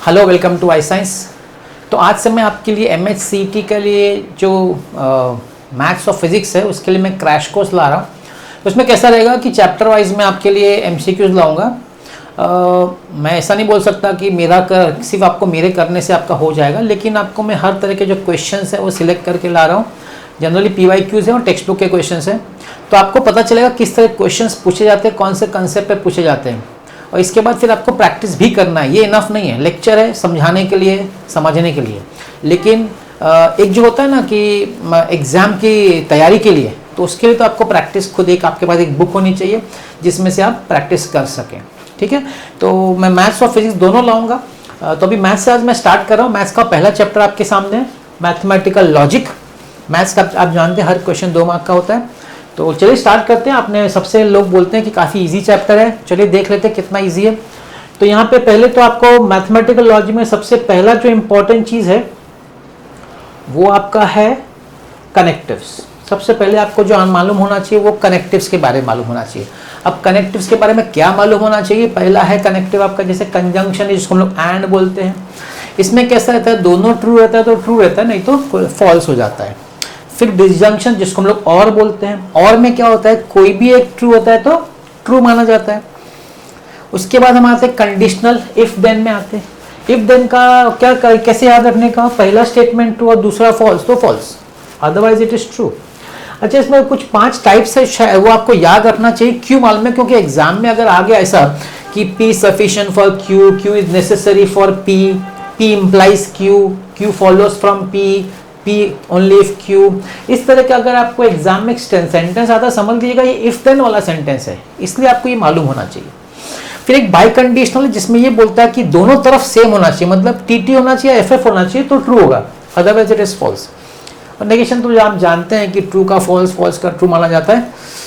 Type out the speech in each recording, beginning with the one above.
Hello, welcome to I science. तो आज से मैं आपके लिए MHCT के लिए जो मैथ्स और फिजिक्स है उसके लिए मैं क्रैश कोर्स ला रहा हूँ। उसमें कैसा रहेगा कि चैप्टर वाइज मैं आपके लिए MCQs लाऊंगा। मैं ऐसा नहीं बोल सकता कि सिर्फ आपको मेरे करने से आपका हो जाएगा, लेकिन आपको मैं हर तरह के जो क्वेश्चंस है वो सिलेक्ट करके ला रहा हूँ। जनरली PYQs है और टेक्स्ट बुक के क्वेश्चंस हैं, तो आपको पता चलेगा किस तरह क्वेश्चंस पूछे जाते हैं, कौन से कंसेप्ट पे पूछे जाते हैं। और इसके बाद फिर आपको प्रैक्टिस भी करना है। ये इनफ नहीं है, लेक्चर है समझाने के लिए, समझने के लिए, लेकिन एक जो होता है ना कि एग्ज़ाम की तैयारी के लिए, तो उसके लिए तो आपको प्रैक्टिस खुद आपके पास एक बुक होनी चाहिए जिसमें से आप प्रैक्टिस कर सकें। ठीक है, तो मैं मैथ्स और फिजिक्स दोनों लाऊंगा। तो अभी मैथ्स से आज मैं स्टार्ट कर रहा हूँ। मैथ्स का पहला चैप्टर आपके सामने है, मैथमेटिकल लॉजिक। मैथ्स का आप जानते हैं हर क्वेश्चन 2 मार्क का होता है। तो चलिए स्टार्ट करते हैं। आपने सबसे लोग बोलते हैं कि काफ़ी इजी चैप्टर है, चलिए देख लेते हैं कितना इजी है। तो यहाँ पे पहले तो आपको मैथमेटिकल लॉजिक में सबसे पहला जो इम्पोर्टेंट चीज़ है वो आपका है कनेक्टिव्स। सबसे पहले आपको जो मालूम होना चाहिए वो कनेक्टिव्स के बारे में मालूम होना चाहिए। अब कनेक्टिव्स के बारे में क्या मालूम होना चाहिए? पहला है कनेक्टिव आपका, जैसे कंजंक्शन है जिसको हम लोग एंड बोलते हैं। इसमें कैसा रहता है, दोनों ट्रू रहता है तो ट्रू रहता है, नहीं तो फॉल्स हो जाता है। फिर डिसजंक्शन जिसको हम लोग और बोलते हैं, और में क्या होता है, कोई भी एक ट्रू होता है तो ट्रू माना जाता है। उसके बाद हम आते हैं कंडीशनल, इफ देन में आते हैं। इफ देन का क्या कैसे याद रखने का, पहला स्टेटमेंट ट्रू और दूसरा फॉल्स तो false, otherwise it is true. अच्छा, इसमें कुछ 5 टाइप्स है, वो आपको याद रखना चाहिए। क्यों मालूम है? क्योंकि एग्जाम में अगर आ गया ऐसा कि P sufficient for Q, Q is necessary for P, P implies Q, Q follows from P, P only if Q, इस तरह का अगर आपको एग्जाम में सेंटेंस आता है, समझ लीजिएगा ये इफ देन वाला सेंटेंस है, इसलिए आपको ये मालूम होना चाहिए। फिर एक बाई कंडीशनल जिसमें ये बोलता है कि दोनों तरफ सेम होना चाहिए, मतलब TT होना चाहिए, FF होना चाहिए तो ट्रू होगा, अदरवाइज इट इज फॉल्स। और नेगेशन तो आप जानते हैं कि ट्रू का फॉल्स, फॉल्स का ट्रू माना जाता है।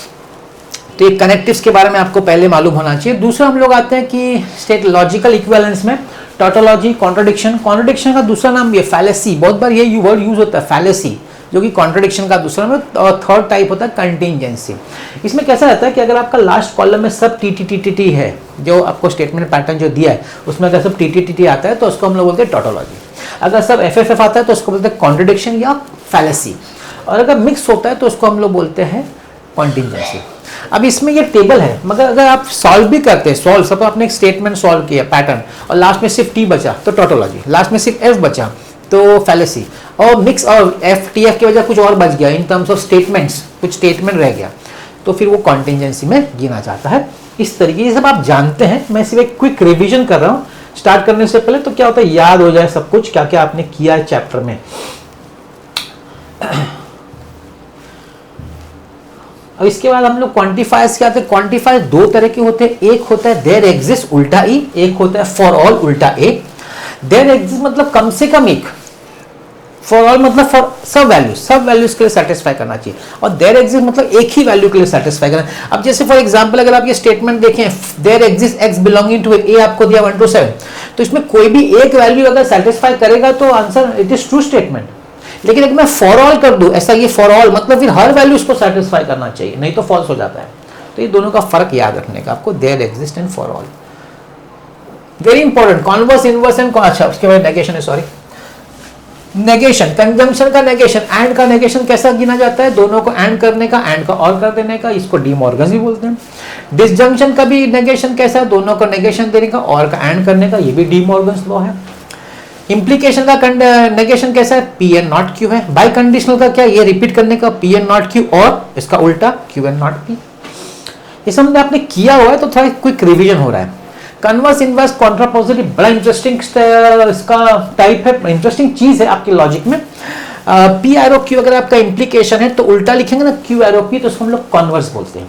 तो ये कनेक्टिव्स के बारे में आपको पहले मालूम होना चाहिए। दूसरा हम लोग आते हैं कि स्टेट लॉजिकल इक्विवेलेंस में टॉटोलॉजी, कॉन्ट्रडिक्शन। कॉन्ट्रडिक्शन का दूसरा नाम भी है फैलेसी, बहुत बार ये वर्ड यूज होता है फैलेसी, जो कि कॉन्ट्रडिक्शन का दूसरा नाम है। और थर्ड टाइप होता है कंटिंजेंसी। इसमें कैसा रहता है कि अगर आपका लास्ट कॉलम में सब TT है, जो आपको स्टेटमेंट पैटर्न जो दिया है उसमें अगर सब TT आता है तो उसको हम लोग बोलते हैं टॉटोलॉजी। अगर सब FF आता है तो उसको बोलते हैं कॉन्ट्रडिक्शन या फैलेसी। और अगर मिक्स होता है तो उसको हम लोग बोलते हैं कॉन्टिंजेंसी। अब इसमें ये टेबल है, मगर अगर आप सॉल्व भी करते हैं, सब आपने एक स्टेटमेंट सॉल्व किया पैटर्न और लास्ट में सिर्फ T बचा तो टॉटोलॉजी, लास्ट में सिर्फ F बचा तो फैलेसी, और मिक्स और TF की वजह कुछ और बच गया इन टर्म्स ऑफ स्टेटमेंट्स, कुछ स्टेटमेंट रह गया तो फिर वो कॉन्टिंजेंसी में गिना जाता है। इस तरीके से सब आप जानते हैं। मैं सिर्फ एक क्विक रिविजन कर रहा हूँ स्टार्ट करने से पहले, तो क्या होता है याद हो जाए सब कुछ क्या क्या आपने किया है चैप्टर में। अब इसके बाद हम लोग क्वांटिफायर्स क्या आते हैं। क्वांटिफायर 2 तरह के होते हैं, एक होता है देयर एग्जिस्ट उल्टा ई, एक होता है फॉर ऑल उल्टा ए। देयर एग्जिस्ट मतलब कम से कम एक, फॉर ऑल मतलब फॉर सब वैल्यूज के लिए सेटिस्फाई करना चाहिए, और देयर एग्जिस्ट मतलब एक ही वैल्यू के लिए सेटिस्फाई करना। अब जैसे फॉर एग्जांपल अगर आप ये स्टेटमेंट देखें, there exist x belonging to A, आपको दिया 1 to 7, तो इसमें कोई भी एक वैल्यू अगर सेटिस्फाई करेगा तो answer it is true statement. लेकिन अगर मैं फॉर ऑल कर दूं, ऐसा ये फॉर ऑल मतलब फिर हर वैल्यू उसको सेटिस्फाई करना चाहिए, नहीं तो फॉल्स हो जाता है। तो ये दोनों का फर्क याद रखने का आपको, there exist and for all, very important. Converse, inverse and अच्छा, उसके बाद नेगेशन है, सॉरी नेगेशन, कंजंक्शन का नेगेशन, एंड का नेगेशन कैसा गिना जाता है, दोनों को एंड करने का, एंड का और कर देने का, इसको डी मॉर्गन भी बोलते हैं। डिसजंक्शन का भी नेगेशन कैसा है, दोनों को नेगेशन देने का और का एंड करने का, ये भी डी मॉर्गन्स लॉ है। इंप्लीकेशन का नेगेशन कैसा है, P and not Q है। बाई कंडीशनल का क्या, ये रिपीट करने का P and not Q, और इसका उल्टा Q and not P। ये सब आपने किया हुआ है तो थोड़ा क्विक रिवीजन हो रहा है। कन्वर्स, इनवर्स, कॉन्ट्रापोजिटिव बड़ा इंटरेस्टिंग इसका टाइप है, इंटरेस्टिंग चीज है आपके लॉजिक में। P एरो Q अगर आपका इंप्लीकेशन है तो उल्टा लिखेंगे ना Q एरो P, तो उसको हम लोग कॉन्वर्स बोलते हैं।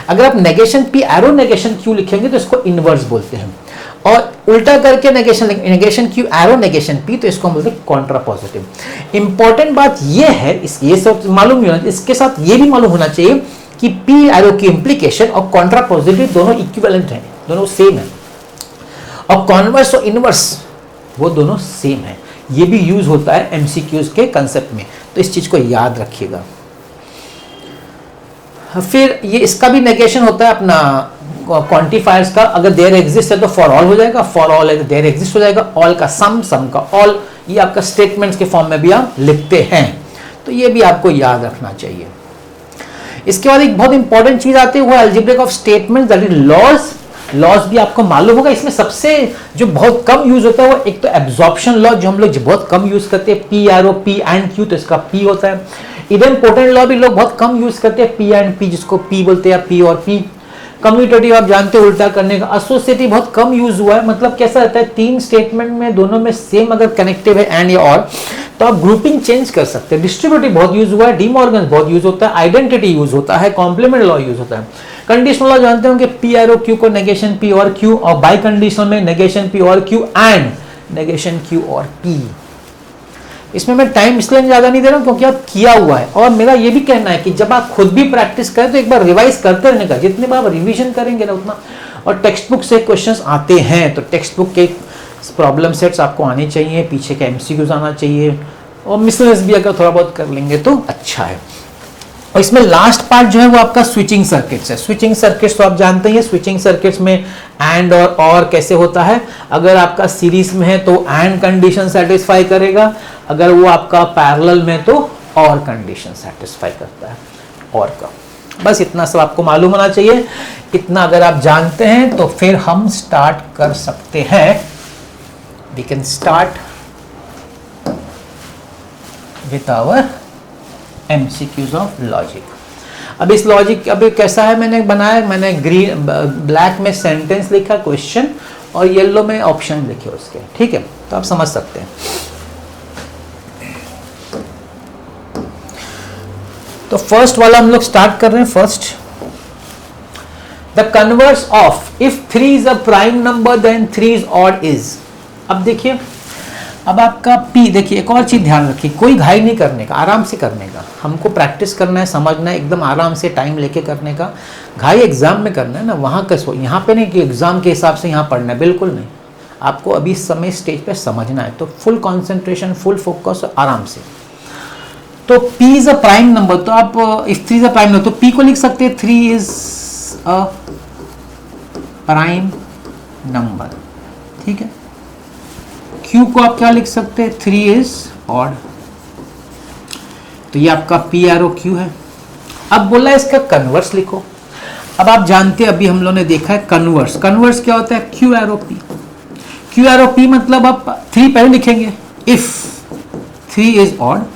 अगर आप negation P arrow negation Q लिखेंगे तो इसको इनवर्स बोलते हैं, और उल्टा करके negation Q arrow negation P तो इसको हम बोलते हैं कॉन्ट्रापोजिटिव। इंपॉर्टेंट बात ये है, ये सब मालूम नहीं होना, इसके साथ ये भी मालूम होना चाहिए कि P एरो की इंप्लीकेशन और कॉन्ट्रापोजिटिव दोनों इक्विवेलेंट हैं, दोनों सेम है, और कॉन्वर्स और इनवर्स वो दोनों सेम है। ये भी यूज होता है MCQs के कंसेप्ट में, तो इस चीज को याद रखिएगा। फिर ये इसका भी नेगेशन होता है अपना क्वांटिफायर्स का अगर देयर एग्जिस्ट है तो फॉर ऑल हो जाएगा, फॉर ऑल है तो देयर एग्जिस्ट हो जाएगा, ऑल का सम, सम का ऑल, ये आपका स्टेटमेंट्स के फॉर्म में भी आप लिखते हैं, तो ये भी आपको याद रखना चाहिए। इसके बाद एक बहुत इंपॉर्टेंट चीज आती है वो algebraic of statements, that is laws. Laws भी आपको मालूम होगा, इसमें सबसे जो बहुत कम यूज होता है वो एक तो एब्जॉर्प्शन लॉ, जो हम लोग बहुत कम यूज करते हैं, P R O P and Q, तो इसका पी होता है। इडेंपोटेंट लॉ भी लोग बहुत कम यूज करते हैं, पी एंड पी, जिसको पी बोलते हैं, पी और पी। कम्यूटेटिव आप जानते हो उल्टा करने का। एसोसिएटिव बहुत कम यूज हुआ है, मतलब कैसा रहता है, तीन स्टेटमेंट में दोनों में सेम अगर कनेक्टिव है एंड या और, तो आप ग्रुपिंग चेंज कर सकते हैं। डिस्ट्रीब्यूटिव बहुत यूज हुआ है, डीमॉर्गन बहुत यूज होता है, आइडेंटिटी यूज होता है, कॉम्प्लीमेंट लॉ यूज होता है। कंडीशनल लॉ जानते होंगे, पी आर ओ क्यू को नेगेशन पी और क्यू, और बाई कंडीशनल में नेगेशन पी और क्यू एंड नेगेशन क्यू और पी। इसमें मैं टाइम इसलिए ज्यादा नहीं दे रहा हूं क्योंकि आप किया हुआ है, और मेरा ये भी कहना है कि जब आप खुद भी प्रैक्टिस करें तो एक बार रिवाइज करते रहने का, जितने बार आप रिवीजन करेंगे ना उतना। और टेक्स्ट बुक से क्वेश्चंस आते हैं तो टेक्स्ट बुक के प्रॉब्लम सेट्स आपको आने चाहिए, पीछे के एमसीक्यूज आना चाहिए, और मिसलेनियस भी अगर थोड़ा बहुत कर लेंगे तो अच्छा है। और इसमें लास्ट पार्ट जो है वो आपका स्विचिंग सर्किट्स है। स्विचिंग सर्किट्स तो आप जानते हैं, स्विचिंग सर्किट्स में एंड और कैसे होता है। अगर आपका सीरीज में है तो एंड कंडीशन सेटिस्फाई करेगा, अगर वो आपका पैरेलल में तो और कंडीशन सेटिस्फाई करता है, और का। बस इतना सब आपको मालूम होना चाहिए। इतना अगर आप जानते हैं तो फिर हम स्टार्ट कर सकते हैं। We can start with our MCQs of logic. अब इस लॉजिक अभी कैसा है मैंने बनाया, मैंने ग्रीन ब्लैक में सेंटेंस लिखा क्वेश्चन, और येलो में ऑप्शन लिखे उसके, ठीक है, तो आप समझ सकते हैं। तो फर्स्ट वाला हम लोग स्टार्ट कर रहे हैं। First, the converse of if 3 is a prime number then 3 is odd is. अब देखिए, अब आपका P, देखिए एक और चीज ध्यान रखिए, कोई घाई नहीं करने का, आराम से करने का। हमको प्रैक्टिस करना है, समझना है, एकदम आराम से टाइम लेके करने का। घाई एग्जाम में करना है ना, वहां कैसे, यहाँ पे नहीं कि एग्जाम के हिसाब से यहाँ पढ़ना है, बिल्कुल नहीं। आपको अभी समय स्टेज पे समझना है, तो फुल कॉन्सेंट्रेशन, फुल फोकस, आराम से। तो P is a prime number, तो आप if 3 is a prime number तो P को लिख सकते हैं 3 इज अ प्राइम नंबर, ठीक है। Q को आप क्या लिख सकते हैं, 3 इज ऑड, तो ये आपका PROQ है। अब बोला इसका कन्वर्स लिखो। अब आप जानते हैं, अभी हम लोगों ने देखा है कन्वर्स। कन्वर्स क्या होता है, QROP। QROP मतलब आप 3 पहले लिखेंगे, if 3 is odd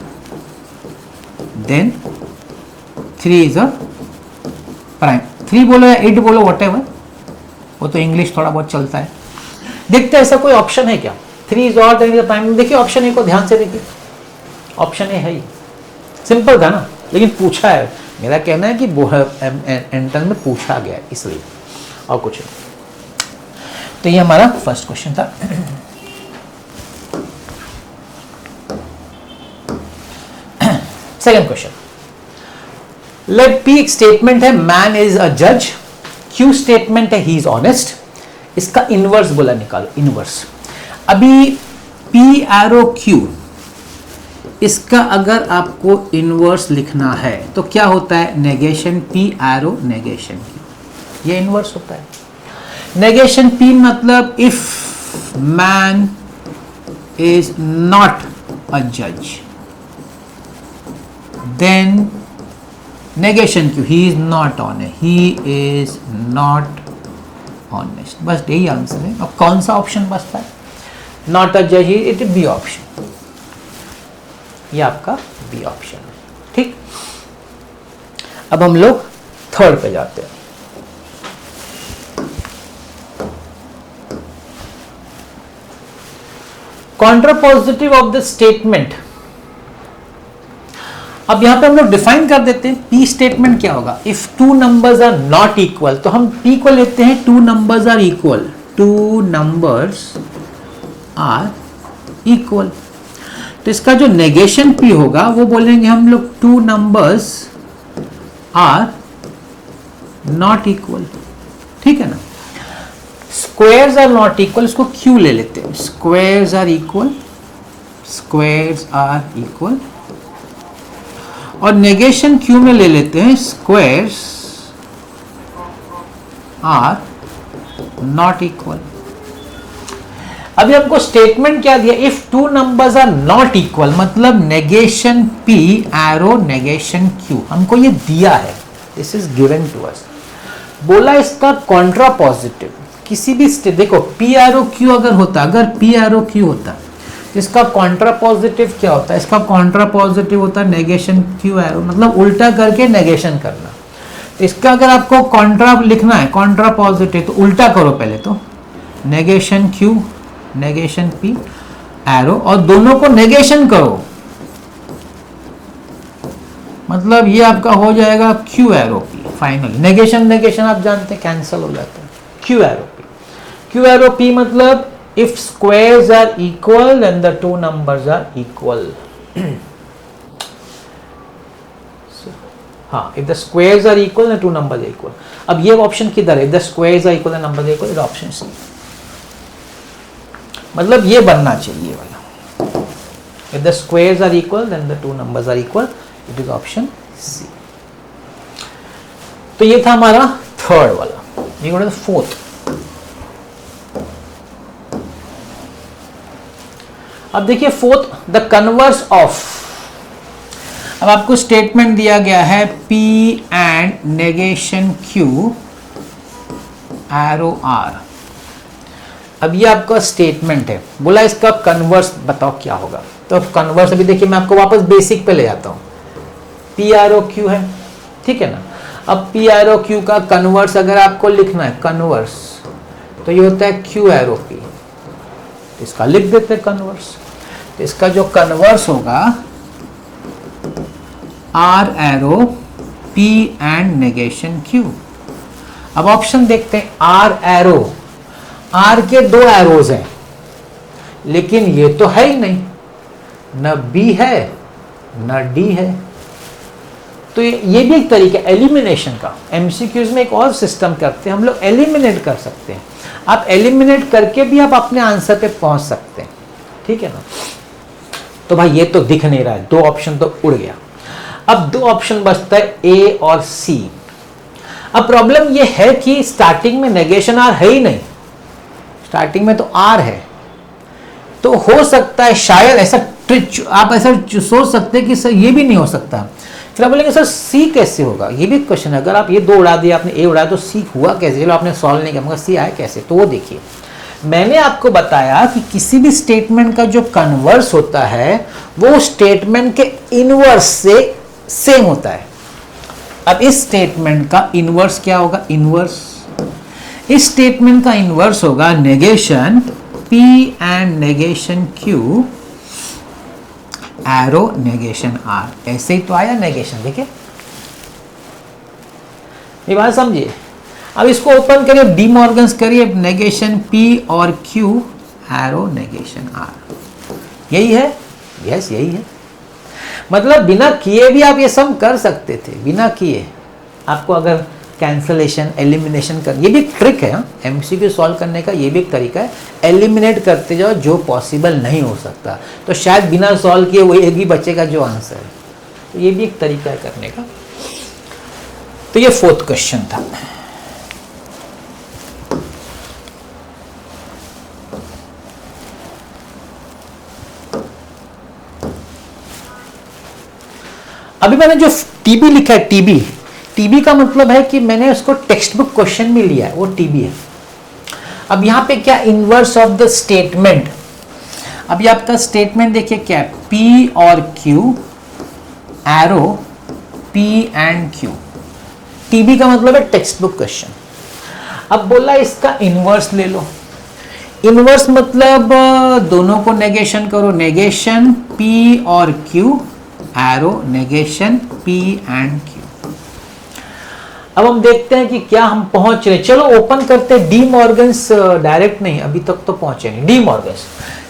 then 3 is a prime. 3 बोलो या 8 बोलो, व्हाटएवर, वो तो इंग्लिश थोड़ा बहुत चलता है। देखते हैं ऐसा कोई ऑप्शन है क्या, 3 इज ऑड देन प्राइम। देखिए ऑप्शन ए को ध्यान से देखिए, ऑप्शन ए है ही, सिंपल था ना, लेकिन पूछा है। मेरा कहना है कि एंट्रेंस में पूछा गया है इसलिए, और कुछ नहीं। तो ये हमारा फर्स्ट क्वेश्चन था। सेकंड क्वेश्चन, लेट P एक स्टेटमेंट है, मैन इज अ जज। Q स्टेटमेंट है, ही इज ऑनेस्ट। इसका इनवर्स बोला, निकालो इनवर्स। अभी PROQ, इसका अगर आपको इनवर्स लिखना है तो क्या होता है, negation P arrow negation Q, ये इनवर्स होता है। नेगेशन P मतलब if man is not a जज, then negation Q, he is not honest, he is not honest. बस यही आंसर है। अब कौन सा ऑप्शन बचता है, नॉट अ जज, इट बी ऑप्शन, ये आपका बी ऑप्शन है, ठीक। अब हम लोग थर्ड पे जाते हैं। Contrapositive of the statement. अब यहां पे हम लोग डिफाइन कर देते हैं, P स्टेटमेंट क्या होगा, if 2 numbers are not equal, तो हम P को लेते हैं 2 numbers are equal, 2 numbers are equal. तो इसका जो नेगेशन P होगा वो बोलेंगे हम लोग 2 नंबर्स आर नॉट इक्वल, ठीक है ना। स्क्वायर्स आर नॉट इक्वल, इसको Q ले लेते हैं, squares are equal, squares are equal. और नेगेशन Q में ले लेते हैं स्क्वायर्स आर नॉट इक्वल। अभी हमको स्टेटमेंट क्या दिया, if two numbers are not equal, मतलब negation P arrow negation Q, हमको ये दिया है, this is given to us. बोला इसका कॉन्ट्रा पॉजिटिव किसी भी देखो P एरो Q अगर होता, अगर P एरो Q होता, इसका कॉन्ट्रा पॉजिटिव क्या होता है, इसका कॉन्ट्रा पॉजिटिव होता है नेगेशन Q एरो, मतलब उल्टा करके नेगेशन करना। इसका अगर आपको कॉन्ट्रा लिखना है, कॉन्ट्रा पॉजिटिव, तो उल्टा करो पहले, तो negation Q negation P arrow, और दोनों को नेगेशन करो, मतलब ये आपका हो जाएगा Q arrow P। Final negation negation आप जानते हैं कैंसिल हो जाता है, Q arrow P। Q arrow P मतलब if squares are equal then the two numbers are equal. हाँ, if the squares are equal then two numbers are equal. अब ये ऑप्शन किधर है, if the squares are equal then numbers are equal, option C, मतलब ये बनना चाहिए वाला, if the squares are equal then the two numbers are equal, it is option C। तो ये था हमारा थर्ड वाला, ये फोर्थ। अब देखिए फोर्थ, द कन्वर्स ऑफ, अब आपको स्टेटमेंट दिया गया है P and negation Q arrow R। अब ये आपका स्टेटमेंट है, बोला इसका कन्वर्स बताओ क्या होगा। तो कन्वर्स अभी देखिए मैं आपको वापस बेसिक पे ले जाता हूँ, P एरो Q है, ठीक है ना। अब P एरो Q का कन्वर्स अगर आपको लिखना है कन्वर्स, तो ये होता है Q एरो P, इसका लिख देते हैं कन्वर्स। तो इसका जो कन्वर्स होगा R arrow P and negation Q। अब ऑप्शन देखते हैं, R एरो, R के दो एरोज हैं, लेकिन ये तो है ही नहीं, न B है न D है। तो ये भी एक तरीका एलिमिनेशन का, एमसीक्यूज में एक और सिस्टम करते हैं हम लोग, एलिमिनेट कर सकते हैं। आप एलिमिनेट करके भी आप अपने आंसर पे पहुंच सकते हैं, ठीक है ना। तो भाई ये तो दिख नहीं रहा है, दो ऑप्शन तो उड़ गया। अब दो ऑप्शन बचता है A और C। अब प्रॉब्लम ये है कि स्टार्टिंग में नेगेशन R है ही नहीं, स्टार्टिंग में तो R है, तो हो सकता है शायद ऐसा आप ऐसा सोच सकते हैं कि सर ये भी नहीं हो सकता। फिर आप बोलेंगे सर C कैसे होगा, ये भी क्वेश्चन है। अगर आप ये दो उड़ा दिया, आपने A उड़ाया, तो C हुआ कैसे, चलो आपने सॉल्व नहीं किया, मगर C आया कैसे। तो वो देखिए, मैंने आपको बताया कि किसी भी स्टेटमेंट का जो कन्वर्स होता है वो स्टेटमेंट के इनवर्स से सेम होता है। अब इस स्टेटमेंट का इनवर्स क्या होगा, इनवर्स, इस स्टेटमेंट का इनवर्स होगा negation P and negation Q arrow negation R। ऐसे ही तो आया नेगेशन, देखिए ये बात समझिए। अब इसको ओपन करिए, डी मॉर्गन्स करिए, नेगेशन P और Q एरो नेगेशन R, यही है, यस यही है। मतलब बिना किए भी आप ये सम कर सकते थे, बिना किए आपको अगर कैंसलेशन एलिमिनेशन कर, ये भी एक ट्रिक है एमसीक्यू सॉल्व करने का, ये भी एक तरीका है। एलिमिनेट करते जाओ जो पॉसिबल नहीं हो सकता, तो शायद बिना सॉल्व किए वही एक ही बचेगा जो आंसर है। तो ये भी एक तरीका है करने का। तो ये फोर्थ क्वेश्चन था। अभी मैंने जो टीबी लिखा है, टीबी का मतलब है कि मैंने उसको टेक्स्ट बुक क्वेश्चन में लिया है, वो टीबी है। अब यहां पे क्या, इनवर्स ऑफ द स्टेटमेंट। अभी आपका स्टेटमेंट देखिए क्या है, P और Q arrow P and Q। TB का मतलब है टेक्स्ट बुक क्वेश्चन। अब बोला इसका इनवर्स ले लो, इनवर्स मतलब दोनों को नेगेशन करो, नेगेशन P और Q arrow negation P and Q। अब हम देखते हैं कि क्या हम पहुंच रहे। चलो ओपन करते हैं डी मॉर्गन्स, डायरेक्ट नहीं, अभी तक तो पहुंचे नहीं, डी मॉर्गन्स।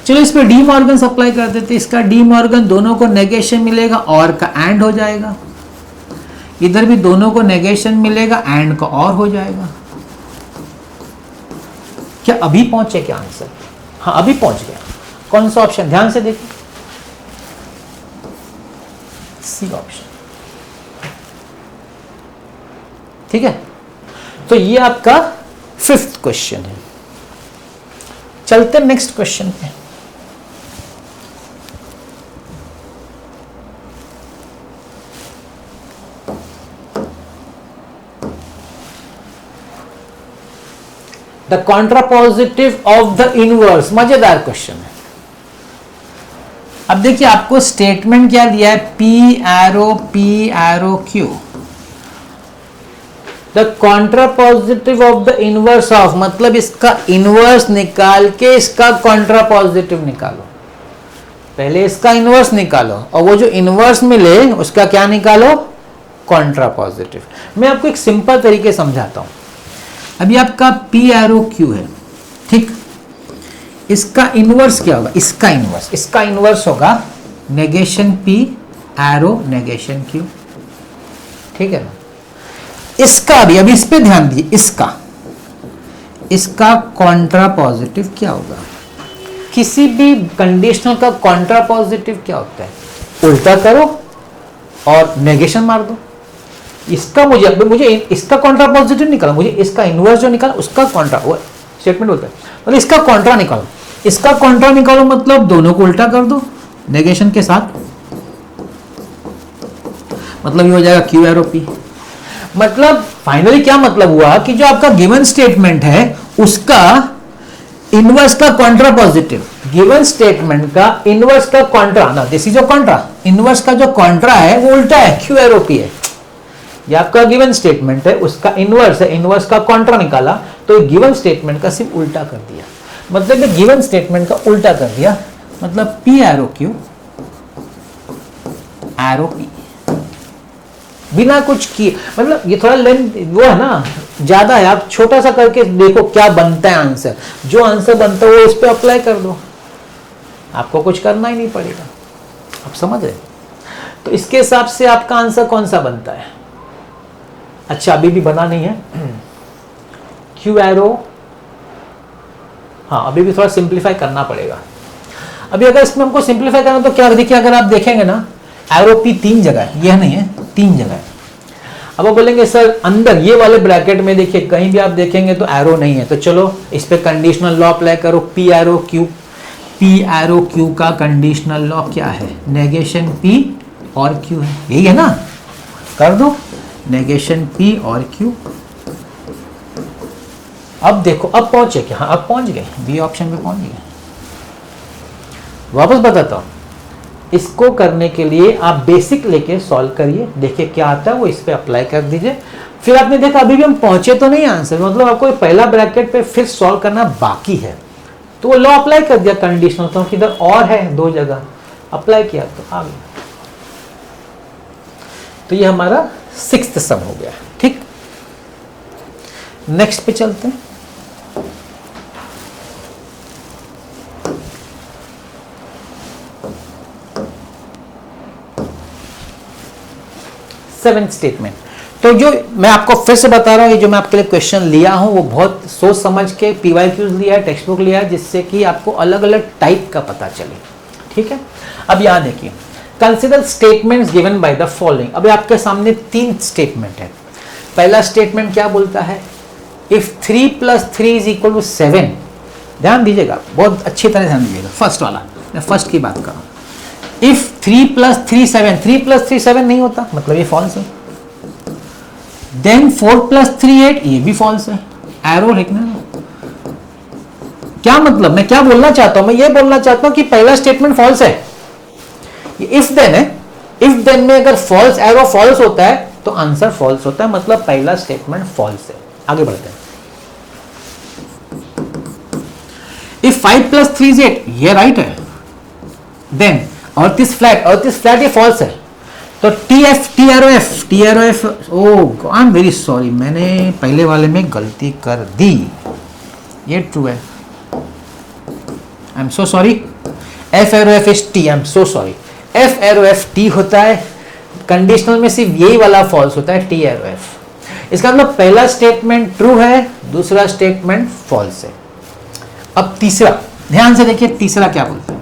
चलो इस पे डी मॉर्गन्स अप्लाई कर देते। इसका डी मॉर्गन, दोनों को नेगेशन मिलेगा, और का एंड हो जाएगा, इधर भी दोनों को नेगेशन मिलेगा, एंड का और हो जाएगा। क्या अभी पहुंचे क्या आंसर? हाँ अभी पहुंच गया। कौन सा ऑप्शन, ध्यान से देखिए, सी ऑप्शन, ठीक है। तो ये आपका 5th क्वेश्चन है। चलते नेक्स्ट क्वेश्चन पे। The contrapositive of the inverse. मजेदार क्वेश्चन है। अब देखिए आपको स्टेटमेंट क्या दिया है, P arrow Q। The contrapositive of the inverse of, मतलब इसका इनवर्स निकाल के इसका कॉन्ट्रापॉजिटिव निकालो। पहले इसका इनवर्स निकालो और वो जो इनवर्स मिले उसका क्या निकालो, कॉन्ट्रापॉजिटिव। मैं आपको एक सिंपल तरीके समझाता हूं। अभी आपका P एरो Q है, ठीक। इसका इनवर्स क्या होगा, इसका इनवर्स होगा negation P arrow negation Q, ठीक है ना। इसका भी, अभी इस पे ध्यान दीजिए, इसका कॉन्ट्रापॉजिटिव क्या होगा। किसी भी कंडीशनल का कॉन्ट्रापॉजिटिव क्या होता है, उल्टा करो और नेगेशन मार दो। इसका मुझे इसका कॉन्ट्रापॉजिटिव निकालो, मुझे इसका इनवर्स जो निकाला उसका कॉन्ट्रा, वो स्टेटमेंट होता है, मतलब इसका कॉन्ट्रा निकालो। इसका कॉन्ट्रा निकालो मतलब दोनों को उल्टा कर दो नेगेशन के साथ, मतलब ये हो जाएगा Q एरो P। मतलब फाइनली क्या मतलब हुआ कि जो आपका गिवन स्टेटमेंट है उसका इनवर्स का कॉन्ट्रापॉजिटिव, गिवन स्टेटमेंट का इनवर्स का कॉन्ट्रा ना, दिस इज जो कॉन्ट्रा, इनवर्स का जो कॉन्ट्रा है वो उल्टा है, Q एरो P है। ये आपका गिवन स्टेटमेंट है, उसका इनवर्स है, इनवर्स का कॉन्ट्रा निकाला तो गिवन स्टेटमेंट का सिर्फ उल्टा कर दिया, मतलब गिवन स्टेटमेंट का उल्टा कर दिया, मतलब P arrow Q arrow P बिना कुछ किए। मतलब ये थोड़ा लेंथ वो है ना, ज्यादा है, आप छोटा सा करके देखो क्या बनता है आंसर। जो आंसर बनता है वो इस पे अप्लाई कर दो, आपको कुछ करना ही नहीं पड़ेगा। आप समझ रहे? तो इसके हिसाब से आपका आंसर कौन सा बनता है। अच्छा अभी भी बना नहीं है Q एरो, हाँ अभी भी थोड़ा सिंप्लीफाई करना पड़ेगा। अभी अगर इसमें हमको सिंप्लीफाई करना तो क्या, देखिए अगर आप देखेंगे ना एरो P 3 जगह है, यह नहीं है 3 जगह है। अब आप बोलेंगे सर अंदर ये वाले ब्रैकेट में देखिए कहीं भी आप देखेंगे तो एरो नहीं है, तो चलो इस पे कंडीशनल लॉ अप्लाई करो, P एरो Q का कंडीशनल लॉ क्या है, नेगेशन P और Q है, यही है ना, कर दो नेगेशन P और Q। अब देखो अब पहुंचे क्या, हाँ अब पहुंच गए, बी ऑप्शन पे पहुंच गए। वापस बताता हूं, इसको करने के लिए आप बेसिक लेके सॉल्व करिए, देखिए क्या आता है वो इस पे अप्लाई कर दीजिए। फिर आपने देखा अभी भी हम पहुंचे तो नहीं आंसर, मतलब आपको पहला ब्रैकेट पे फिर सॉल्व करना बाकी है, तो वो लॉ अप्लाई कर दिया कंडीशनल, तो किधर और है 2 जगह अप्लाई किया तो आ गया। तो ये हमारा 6th सम हो गया, ठीक। नेक्स्ट पे चलते हैं। Seventh statement. तो जो मैं आपको फिर से बता रहा हूं, ये जो मैं आपके लिए क्वेश्चन लिया हूं वो बहुत सोच समझ के PYQs लिया है, टेक्स्ट बुक लिया है, जिससे कि आपको अलग अलग टाइप का पता चले, ठीक है। अब यहां देखिए, consider statements given by the following. अभी आपके सामने 3 स्टेटमेंट है। पहला स्टेटमेंट क्या बोलता है, इफ 3 + 3 = 7। ध्यान दीजिएगा, बहुत अच्छी तरह ध्यान दीजिएगा, फर्स्ट वाला, मैं फर्स्ट की बात कर रहा हूं। इफ 3 + 3 7, 3 + 3 7 नहीं होता, मतलब ये फॉल्स है। देन 4 + 3 8, ये भी फॉल्स है। एरो लिखना, क्या मतलब मैं क्या बोलना चाहता हूं, मैं ये बोलना चाहता हूं कि पहला स्टेटमेंट फॉल्स है, ये इफ देन है। इफ देन में अगर फॉल्स एरो फॉल्स होता है तो आंसर फॉल्स होता है, मतलब पहला स्टेटमेंट फॉल्स है। आगे बढ़ते हैं। इफ 5 + 3 = 8, ये राइट है। देन अर्थ इज फ्लैट, ये फॉल्स है। तो T arrow F, oh I am very sorry, मैंने पहले वाले में गलती कर दी, ये ट्रू है, I am so sorry. F arrow F is T, I am so sorry. F arrow F T होता है, कंडीशनल में सिर्फ यही वाला फॉल्स होता है, टी एरो एफ। इसका मतलब पहला स्टेटमेंट ट्रू है, दूसरा स्टेटमेंट फॉल्स है। अब तीसरा, ध्यान से देखिए तीसरा क्या बोलता है।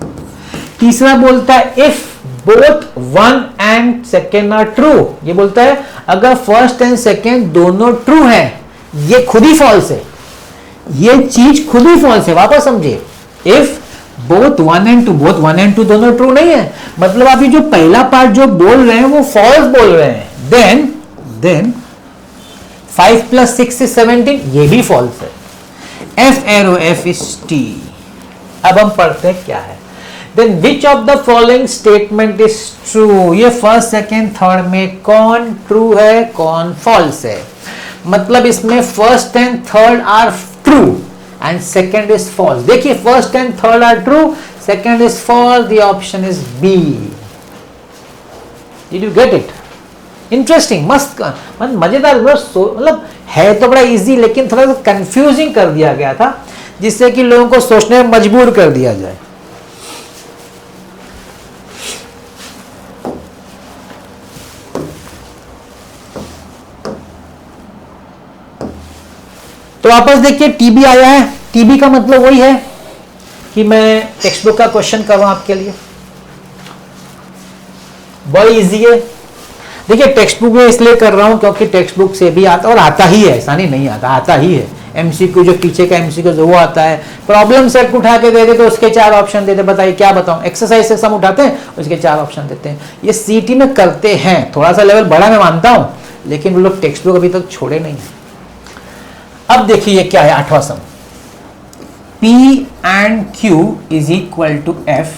तीसरा बोलता है if both 1 and 2 are true. ये बोलता है अगर फर्स्ट एंड सेकेंड दोनों ट्रू है, ये खुद ही फॉल्स है। ये चीज खुद ही फॉल्स है, वापस समझिए। If both 1 and 2, both 1 and 2 दोनों ट्रू नहीं है, मतलब आप ये जो पहला पार्ट जो बोल रहे हैं वो फॉल्स बोल रहे हैं, देन 5 + 6 is 17, ये भी फॉल्स है। F arrow F is T। अब हम पढ़ते हैं क्या है। Then which of the following statement is true? ये फर्स्ट सेकेंड थर्ड में कौन ट्रू है कौन फॉल्स है, मतलब इसमें first and third are true and second is false. देखिए first and third are true, second is false, the option is B. Did you get it? Interesting, मस्त, मजेदार, मतलब है तो बड़ा इजी, लेकिन थोड़ा सा कंफ्यूजिंग कर दिया गया था जिससे कि लोगों को सोचने में मजबूर कर दिया जाए। तो वापस देखिए टीबी आया है। टीबी का मतलब वही है कि मैं टेक्स्ट बुक का क्वेश्चन कर रहा हूं आपके लिए, बड़ी इजी है। देखिए टेक्स्ट बुक में इसलिए कर रहा हूं क्योंकि टेक्स्ट बुक से भी आता, और आता ही है, ऐसा नहीं आता, आता ही है। एमसीक्यू जो पीछे का एमसीक्यू जो वो आता है, प्रॉब्लम सेट उठा के दे दे तो उसके 4 ऑप्शन देते, बताइए क्या बताऊं। एक्सरसाइज से सम उठाते हैं उसके 4 ऑप्शन देते हैं। ये सीटी में करते हैं, थोड़ा सा लेवल बड़ा मैं मानता हूं, लेकिन वो लोग टेक्स्ट बुक अभी तक छोड़े नहीं। अब देखिए ये क्या है, 8वां सम, P and Q is equal to F,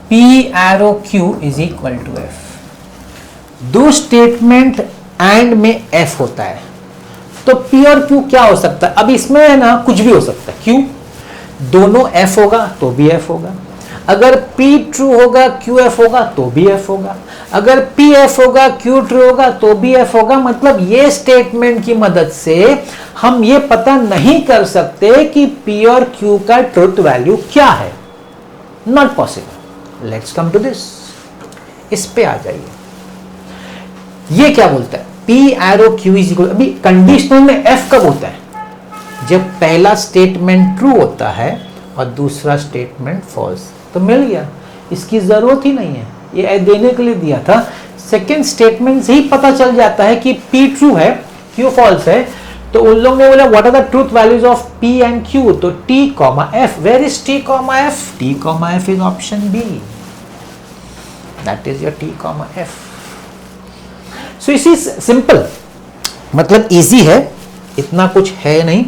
P arrow Q is equal to F। दो स्टेटमेंट एंड में F होता है, तो P और Q क्या हो सकता है? अब इसमें है ना कुछ भी हो सकता है। Q दोनों F होगा तो भी F होगा, अगर P ट्रू होगा Q F होगा तो भी F होगा, अगर P F होगा Q ट्रू होगा तो भी F होगा। मतलब ये स्टेटमेंट की मदद से हम ये पता नहीं कर सकते कि P और Q का ट्रुथ वैल्यू क्या है, not possible. Let's come to this, इस पे आ जाइए। ये क्या बोलता है, P arrow Q is equal, अभी कंडीशनल में F कब होता है? जब पहला स्टेटमेंट ट्रू होता है और दूसरा स्टेटमेंट फॉल्स। तो मिल गया, इसकी जरूरत ही नहीं है, ये देने के लिए दिया था। सेकेंड स्टेटमेंट से ही पता चल जाता है कि P ट्रू है Q फॉल्स है। तो उन लोगों ने बोला what are the truth values of P and Q, तो T, F। Where is T, F? T, F is option B, that is your T, F। So इस इज सिंपल, मतलब इजी है, इतना कुछ है नहीं,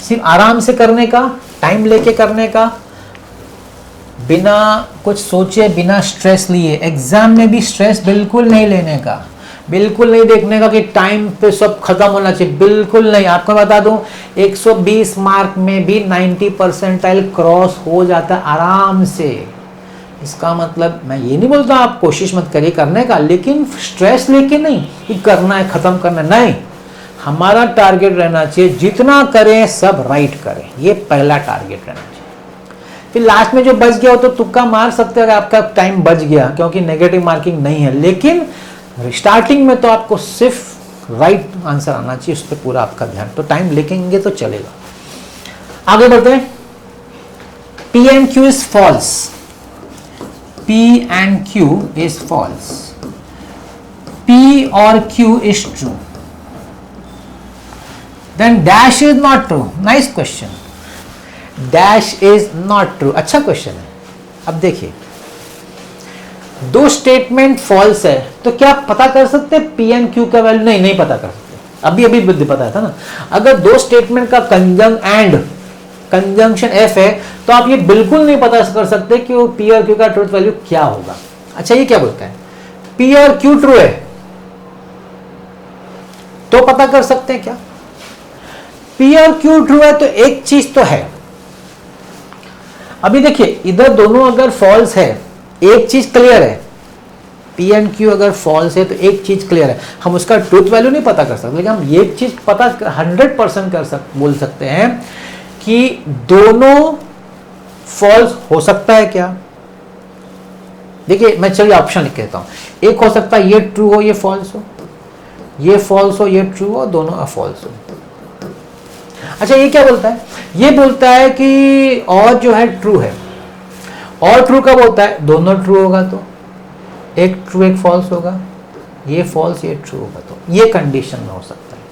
सिर्फ आराम से करने का, टाइम लेके करने का, बिना कुछ सोचे, बिना स्ट्रेस लिए। एग्जाम में भी स्ट्रेस बिल्कुल नहीं लेने का, बिल्कुल नहीं देखने का कि टाइम पे सब खत्म होना चाहिए, बिल्कुल नहीं। आपको बता दूं 120 मार्क में भी 90 परसेंटाइल क्रॉस हो जाता है आराम से। इसका मतलब मैं ये नहीं बोलता आप कोशिश मत करिए करने का, लेकिन स्ट्रेस लेके नहीं कि करना है खत्म करना, नहीं। हमारा टारगेट रहना चाहिए जितना करें सब राइट करें, ये पहला टारगेट रहना चाहिए। फिर लास्ट में जो बच गया हो तो तुक्का मार सकते हैं अगर आपका टाइम बच गया, क्योंकि नेगेटिव मार्किंग नहीं है, लेकिन स्टार्टिंग में तो आपको सिर्फ राइट आंसर आना चाहिए, उस पर पूरा आपका ध्यान। तो टाइम लेंगे तो चलेगा। आगे बढ़ते हैं। P and Q is false, P and Q is false, P और Q is true, then dash is not true। Nice question, dash is not true, अच्छा क्वेश्चन है। अब देखिए दो स्टेटमेंट फॉल्स है, तो क्या पता कर सकते हैं P and Q का वैल्यू? नहीं पता कर सकते, अभी पता था ना। अगर दो स्टेटमेंट का कंजंक्शन F है तो आप ये बिल्कुल नहीं पता कर सकते कि वो P और Q का ट्रूथ वैल्यू क्या होगा। अच्छा ये क्या बोलता है, P और Q ट्रू है तो पता कर सकते हैं क्या? P और Q ट्रू है तो एक चीज तो है। अभी देखिए इधर दोनों अगर फॉल्स है, एक चीज क्लियर है, P एंड Q अगर फॉल्स है तो एक चीज क्लियर है, हम उसका ट्रूथ वैल्यू नहीं पता कर सकते, लेकिन हम ये चीज पता 100% बोल सकते हैं कि दोनों फॉल्स हो सकता है क्या। देखिए मैं चलिए ऑप्शन लिख देता हूं। एक हो सकता है ये ट्रू हो ये फॉल्स हो, ये फॉल्स हो ये ट्रू हो, दोनों फॉल्स हो। अच्छा ये क्या बोलता है, ये बोलता है कि और जो है ट्रू है, और ट्रू कब होता है? दोनों ट्रू होगा तो एक ट्रू एक फॉल्स होगा, ये फॉल्स ये ट्रू होगा, तो ये कंडीशन में हो सकता है।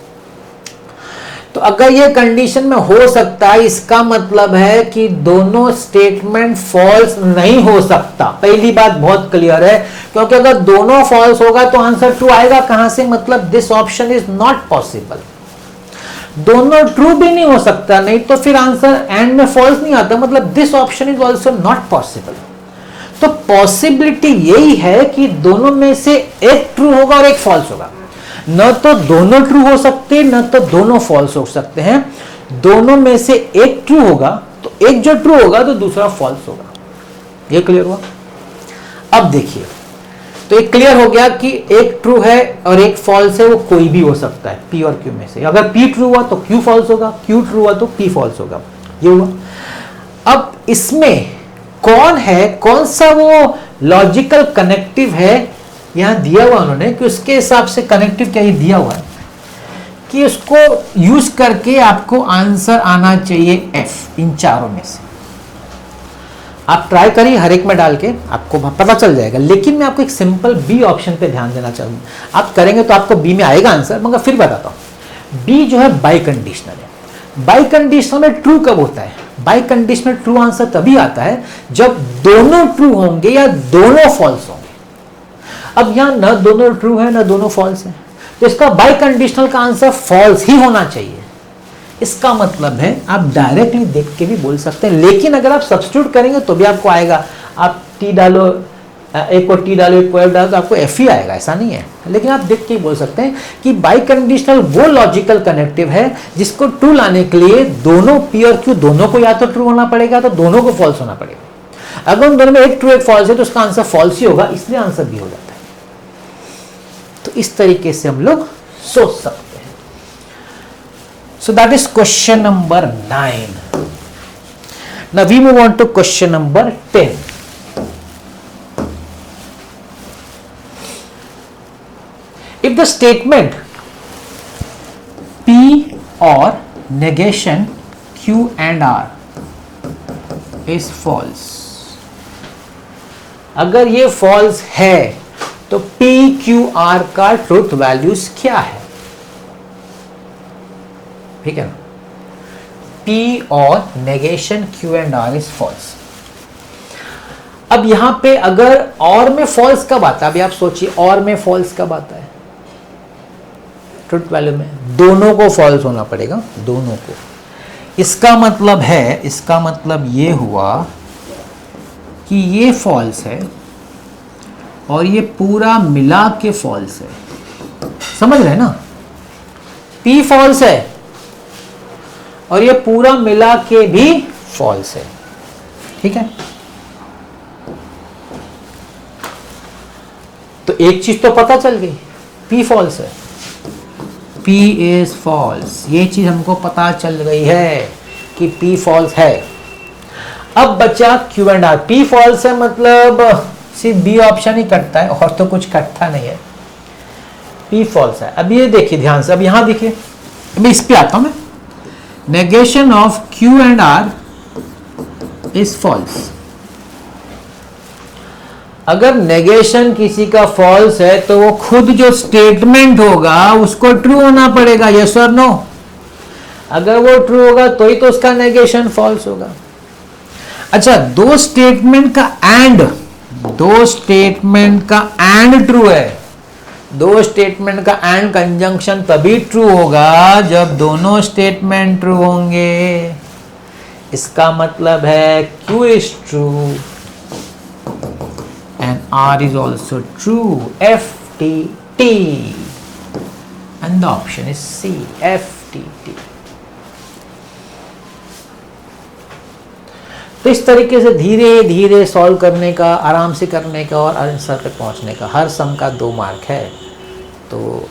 तो अगर ये कंडीशन में हो सकता है, इसका मतलब है कि दोनों स्टेटमेंट फॉल्स नहीं हो सकता। पहली बात बहुत क्लियर है, क्योंकि अगर दोनों फॉल्स होगा तो आंसर ट्रू आएगा कहां से, मतलब this option is not possible. दोनों ट्रू भी नहीं हो सकता, नहीं तो फिर आंसर एंड में फॉल्स नहीं आता, मतलब this option is also not possible. तो पॉसिबिलिटी यही है कि दोनों में से एक ट्रू होगा और एक फॉल्स होगा। न तो दोनों ट्रू हो सकते, न तो दोनों फॉल्स हो सकते हैं। दोनों में से एक ट्रू होगा, तो एक जो ट्रू होगा तो दूसरा फॉल्स होगा। ये क्लियर हुआ? अब देखिए, तो एक क्लियर हो गया कि एक ट्रू है और एक फॉल्स है, वो कोई भी हो सकता है P और Q में से। अगर P ट्रू हुआ तो Q फॉल्स होगा, Q ट्रू हुआ तो P फॉल्स होगा। ये हुआ। अब इसमें कौन है, कौन सा वो लॉजिकल कनेक्टिव है, यहां दिया हुआ उन्होंने कि उसके हिसाब से कनेक्टिव क्या ये दिया हुआ है कि उसको यूज करके आपको आंसर आना चाहिए F इन चारों में से। आप ट्राई करिए हर एक में डाल के, आपको पता चल जाएगा। लेकिन मैं आपको एक सिंपल बी ऑप्शन पे ध्यान देना चाहूंगा। आप करेंगे तो आपको बी में आएगा आंसर, मगर फिर बताता हूं। बी जो है बाई कंडीशनल है। बाई कंडीशनल में ट्रू कब होता है? बाई कंडीशनल ट्रू आंसर तभी आता है जब दोनों ट्रू होंगे या दोनों फॉल्स होंगे। अब यहां न दोनों ट्रू है न दोनों फॉल्स है, तो इसका बाई कंडीशनल का आंसर फॉल्स ही होना चाहिए। इसका मतलब है आप डायरेक्टली देख के भी बोल सकते हैं, लेकिन अगर आप सब्स्टिट्यूट करेंगे तो भी आपको आएगा। आप टी डालो, एक को टी डालो, एक को एफ डालो, तो आपको एफ ही आएगा, ऐसा नहीं है। लेकिन आप देख के ही बोल सकते हैं कि बाई कंडीशनल वो लॉजिकल कनेक्टिव है जिसको ट्रू लाने के लिए दोनों पी और क्यू दोनों को या तो ट्रू होना पड़ेगा तो दोनों को फॉल्स होना पड़ेगा। अगर उन दोनों में एक ट्रू एक फॉल्स है तो उसका आंसर फॉल्स ही होगा, इसलिए आंसर भी हो जाता है। तो इस तरीके से हम लोग सोच सकते हैं। So that is question number 9. Now we move on to question number 10. If the statement P or negation Q and R is false, अगर ये false है तो P Q R का ट्रूथ वैल्यूज क्या है? ठीक है ना? P और negation Q and R is false. अब यहां पे अगर और में फॉल्स कब आता है? अभी आप सोचिए, और में फॉल्स कब आता है? ट्रुथ वैल्यू में दोनों को फॉल्स होना पड़ेगा, दोनों को। इसका मतलब है, इसका मतलब ये हुआ कि ये फॉल्स है और ये पूरा मिला के फॉल्स है। समझ रहे हैं ना? P फॉल्स है और ये पूरा मिला के भी फॉल्स है। ठीक है, तो एक चीज तो पता चल गई, P फॉल्स है, P इज फॉल्स। ये चीज हमको पता चल गई है कि P फॉल्स है। अब बचा Q and R। P false है मतलब सिर्फ बी ऑप्शन ही कटता है और तो कुछ कटता नहीं है। P फॉल्स है। अब ये देखिए ध्यान से, अब यहां देखिए, अभी इस पे आता हूं मैं। Negation of Q and R is false. अगर नेगेशन किसी का फॉल्स है तो वो खुद जो स्टेटमेंट होगा उसको ट्रू होना पड़ेगा, यस और नो। अगर वो ट्रू होगा तो ही तो उसका नेगेशन फॉल्स होगा। अच्छा, दो स्टेटमेंट का एंड ट्रू है। दो स्टेटमेंट का एंड कंजंक्शन तभी ट्रू होगा जब दोनों स्टेटमेंट ट्रू होंगे। इसका मतलब है Q is true and R is also true. FTT and the option is C, FTT। तो इस तरीके से धीरे धीरे सॉल्व करने का, आराम से करने का और आंसर तक पहुंचने का। हर सम का 2 मार्क है, तो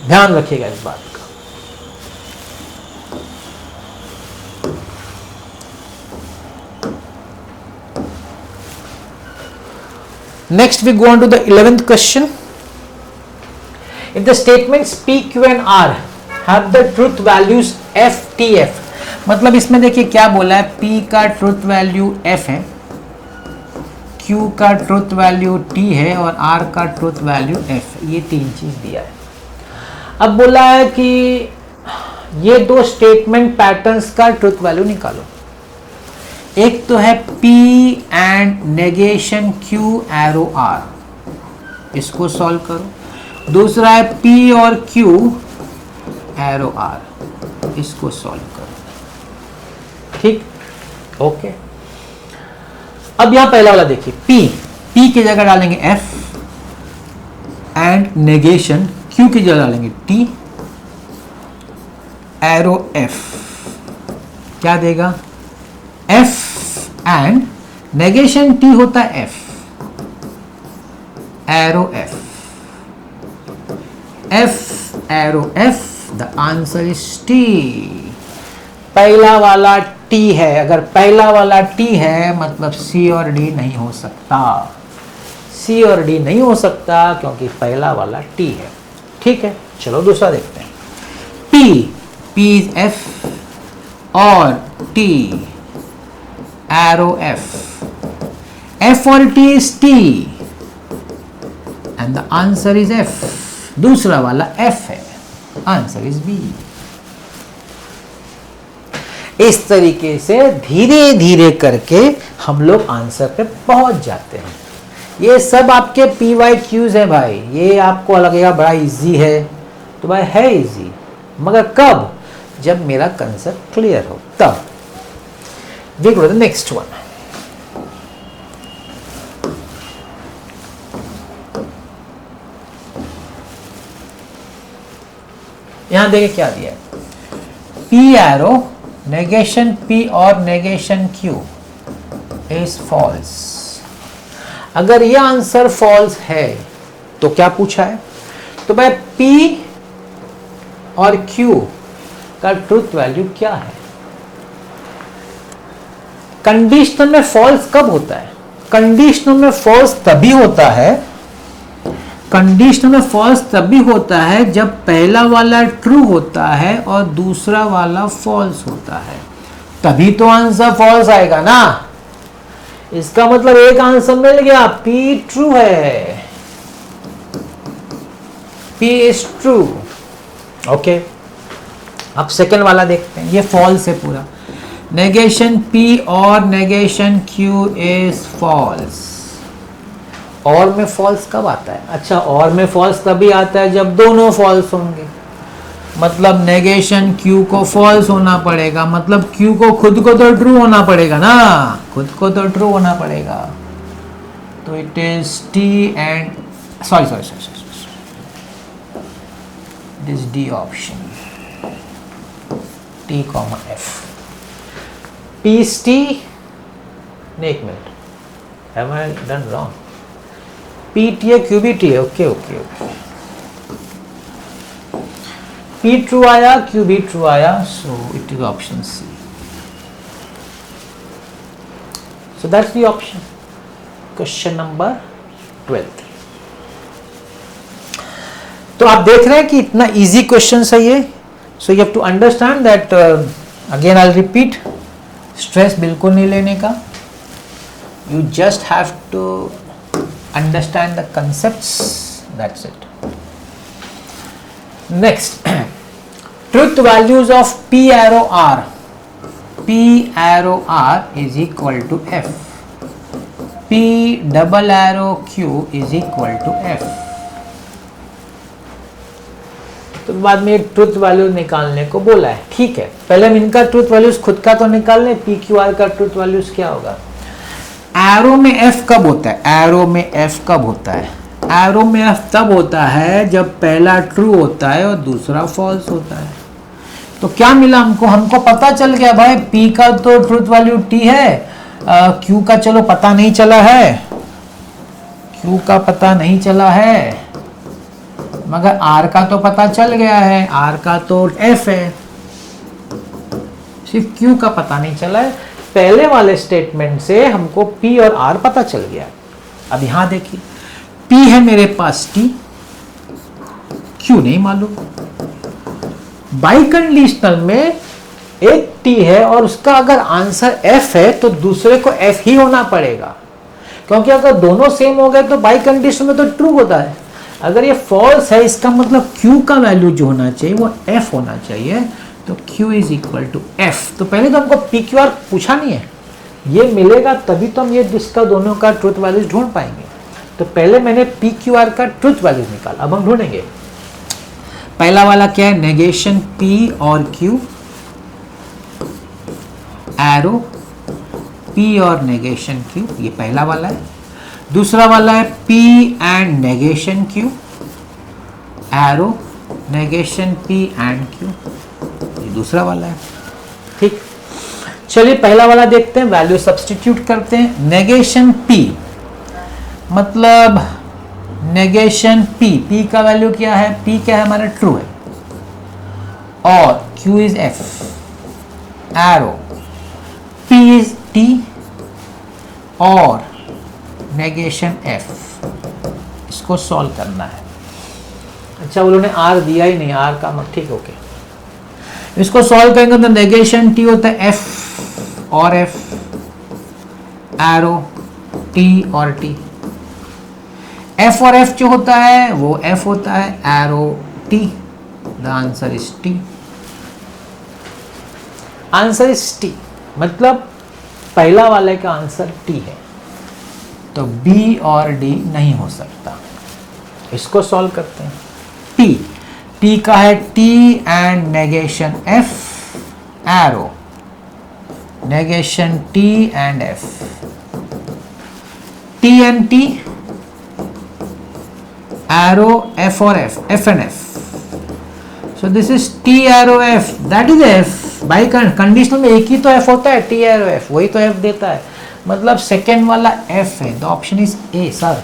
ध्यान रखिएगा इस बात का। Next we go on to the 11th question. If the statements P, Q and R have the truth values F, T, F, मतलब इसमें देखिए क्या बोला है, P का ट्रुथ वैल्यू F है, Q का ट्रुथ वैल्यू T है और R का ट्रुथ वैल्यू F। ये 3 चीज दिया है। अब बोला है कि ये दो स्टेटमेंट पैटर्न्स का ट्रुथ वैल्यू निकालो। एक तो है P and negation Q arrow R, इसको सॉल्व करो। दूसरा है P और Q एरो R, इसको सॉल्व करो। ठीक, ओके। अब यहां पहला वाला देखिए, P की जगह डालेंगे F एंड नेगेशन Q की जगह डालेंगे T एरो F, क्या देगा? F एंड नेगेशन T होता है F, arrow F, F arrow F, the answer is T। पहला वाला T है, अगर पहला वाला T है मतलब C और D नहीं हो सकता, C और D नहीं हो सकता क्योंकि पहला वाला T है। ठीक है, चलो दूसरा देखते हैं। P is F और T एरो F और T is T and the answer is F। दूसरा वाला F है, आंसर इज B। इस तरीके से धीरे धीरे करके हम लोग आंसर पे पहुंच जाते हैं। ये सब आपके PYQs है भाई, ये आपको लगेगा बड़ा इजी है, तो भाई है इजी, मगर कब? जब मेरा कंसेप्ट क्लियर हो तब। We go to the next one. यहां देखिए क्या दिया है, P एरो नेगेशन P और नेगेशन Q इज फॉल्स। अगर यह आंसर फॉल्स है तो क्या पूछा है? तो भाई P और Q का ट्रुथ वैल्यू क्या है? कंडीशनल में फॉल्स कब होता है? कंडीशनल में फॉल्स तभी होता है, कंडीशनल में फॉल्स तभी होता है जब पहला वाला ट्रू होता है और दूसरा वाला फॉल्स होता है, तभी तो आंसर फॉल्स आएगा ना। इसका मतलब एक आंसर मिल गया, P ट्रू है, P इज ट्रू। ओके, अब सेकेंड वाला देखते हैं, ये फॉल्स है पूरा। नेगेशन P और नेगेशन Q इज फॉल्स। और में फॉल्स कब आता है? अच्छा, और में फॉल्स तभी आता है जब दोनों फॉल्स होंगे, मतलब नेगेशन Q को फॉल्स होना पड़ेगा, मतलब Q को खुद को तो ट्रू होना पड़ेगा ना, खुद को तो ट्रू होना पड़ेगा। तो it is T and sorry it is D option, T, F। P is T, एक minute, have I done wrong? P T है, Q भी T है, okay okay okay. P true आया, Q भी ट्रू आया, so it is option C। So that's the option। Question number 12। तो आप देख रहे हैं कि इतना easy question है ये। So you have to understand that again I'll repeat, stress बिल्कुल नहीं लेने का, you just have to understand the concepts, that's it। Next, truth values of P arrow R, P arrow R is equal to F, P double arrow Q is equal to F। तो बाद में truth value निकालने को बोला है, ठीक है। पहले हम इनका ट्रुथ वैल्यूज खुद का तो निकाल लें, P Q R का ट्रुथ वैल्यूज क्या होगा? एरो में F कब होता है? एरो में F कब होता है? एरो में F तब होता है जब पहला ट्रू होता है और दूसरा फॉल्स होता है। तो क्या मिला हमको? हमको पता चल गया भाई P का तो ट्रुथ वैल्यू T है, Q का चलो पता नहीं चला है, Q का पता नहीं चला है, मगर R का तो पता चल गया है, R का तो F है, सिर्फ Q का पता नहीं चला है। पहले वाले स्टेटमेंट से हमको P और R पता चल गया। अब यहां देखिए, P है मेरे पास T, Q नहीं मालूम। बाई कंडीशनल में एक T है और उसका अगर आंसर F है तो दूसरे को F ही होना पड़ेगा, क्योंकि अगर दोनों सेम हो गए तो बाई कंडीशन में तो ट्रू होता है। अगर ये फॉल्स है, इसका मतलब Q का वैल्यू जो होना चाहिए वो F होना चाहिए, तो Q is equal to F। तो पहले तो हमको PQR पूछा नहीं है, ये मिलेगा तभी तो हम ये इसका दोनों का ट्रुथ वैल्यूज ढूंढ पाएंगे। तो पहले मैंने PQR का ट्रुथ वैल्यूज निकाला, अब हम ढूंढेंगे। पहला वाला क्या है, नेगेशन P और Q, एरो P और नेगेशन Q, ये पहला वाला है। दूसरा वाला है P and negation Q, arrow negation P and Q, ये दूसरा वाला है। ठीक, चलिए पहला वाला देखते हैं, वैल्यू सब्स्टिट्यूट करते हैं। नेगेशन P मतलब नेगेशन P का वैल्यू क्या है, P क्या है हमारा, ट्रू है, और Q is F, arrow P is T और नेगेशन F, इसको सॉल्व करना है। अच्छा उन्होंने R दिया ही नहीं, R का मत, ठीक, ओके। इसको सॉल्व करेंगे तो नेगेशन T होता है F और F, एरो T और T। F और F जो होता है वो F होता है, arrow T। The answer is T। Answer is T, मतलब पहला वाले का आंसर T है, तो B और D नहीं हो सकता। इसको सॉल्व करते हैं। T का है T and negation F, arrow negation T and F, T and T, arrow F और F, F and F। So this is T arrow F, that is F। By conditional में एक ही तो F होता है, T arrow F, वही तो F देता है, मतलब सेकेंड वाला F है। The option is A sir,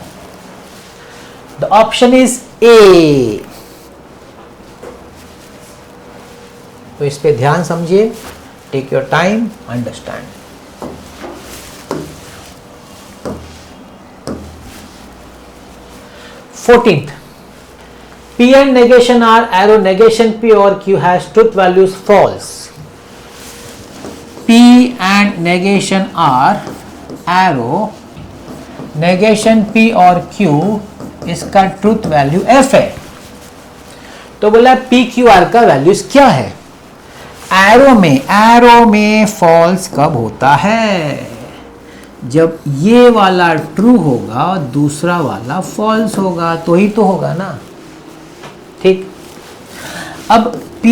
the option is A। तो इस पे ध्यान समझिए, take your time, understand. Fourteenth, P and negation R, arrow negation P or Q has truth values false। P and negation R, arrow negation P और Q, इसका truth value F है। तो बोला PQR का वैल्यूज क्या है। Arrow में false कब होता है, जब ये वाला ट्रू होगा और दूसरा वाला फॉल्स होगा, तो ही तो होगा ना। ठीक, अब P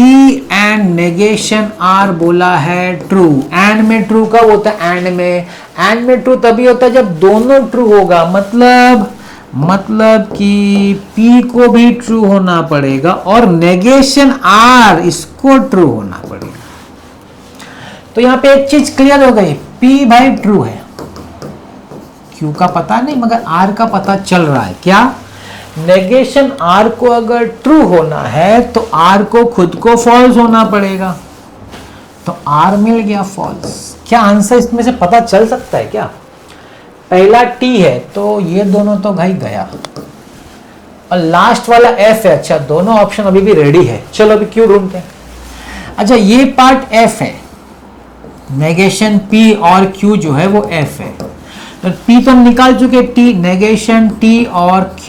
एंड नेगेशन R बोला है ट्रू, एंड में ट्रू कब होता है, एंड में ट्रू तभी होता है जब दोनों ट्रू होगा, मतलब कि P को भी ट्रू होना पड़ेगा और नेगेशन R इसको ट्रू होना पड़ेगा। तो यहां पे एक चीज क्लियर हो गई, P भाई ट्रू है, Q का पता नहीं मगर R का पता चल रहा है। क्या, नेगेशन R को अगर ट्रू होना है तो R को खुद को फॉल्स होना पड़ेगा, तो R मिल गया फॉल्स। क्या आंसर इसमें से पता चल सकता है क्या। पहला T है तो ये दोनों तो भाई गया, और लास्ट वाला F है। अच्छा, दोनों ऑप्शन अभी भी रेडी है, चलो अभी Q ढूंढते हैं। अच्छा, ये पार्ट F है, नेगेशन P और Q जो है वो F है, तो P तो हम निकाल चुके, T नेगेशन T और Q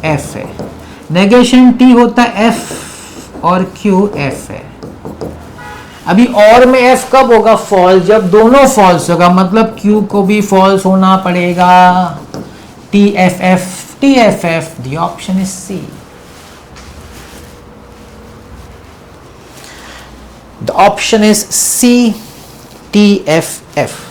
F है। नेगेशन T होता है F और Q F है। अभी और में F कब होगा, फॉल्स, जब दोनों फॉल्स होगा, मतलब Q को भी फॉल्स होना पड़ेगा। TFF, the option is C। The option is C, TFF।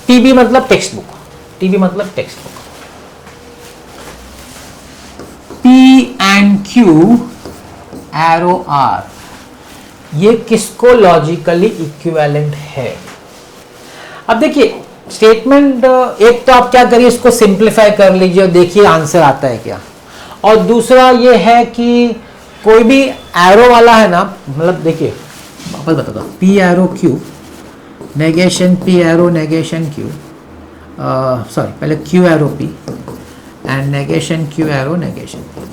TB मतलब टेक्स्ट बुक, TB मतलब text book. P and Q, arrow R, ये किसको लॉजिकली इक्विवेलेंट है। अब देखिए स्टेटमेंट एक तो आप क्या करिए, इसको सिंप्लीफाई कर लीजिए और देखिए आंसर आता है क्या। और दूसरा ये है कि कोई भी एरो वाला है ना, मतलब देखिए वापस बताता हूँ, P arrow Q negation P arrow negation Q, sorry पहले Q arrow P and negation Q arrow negation P।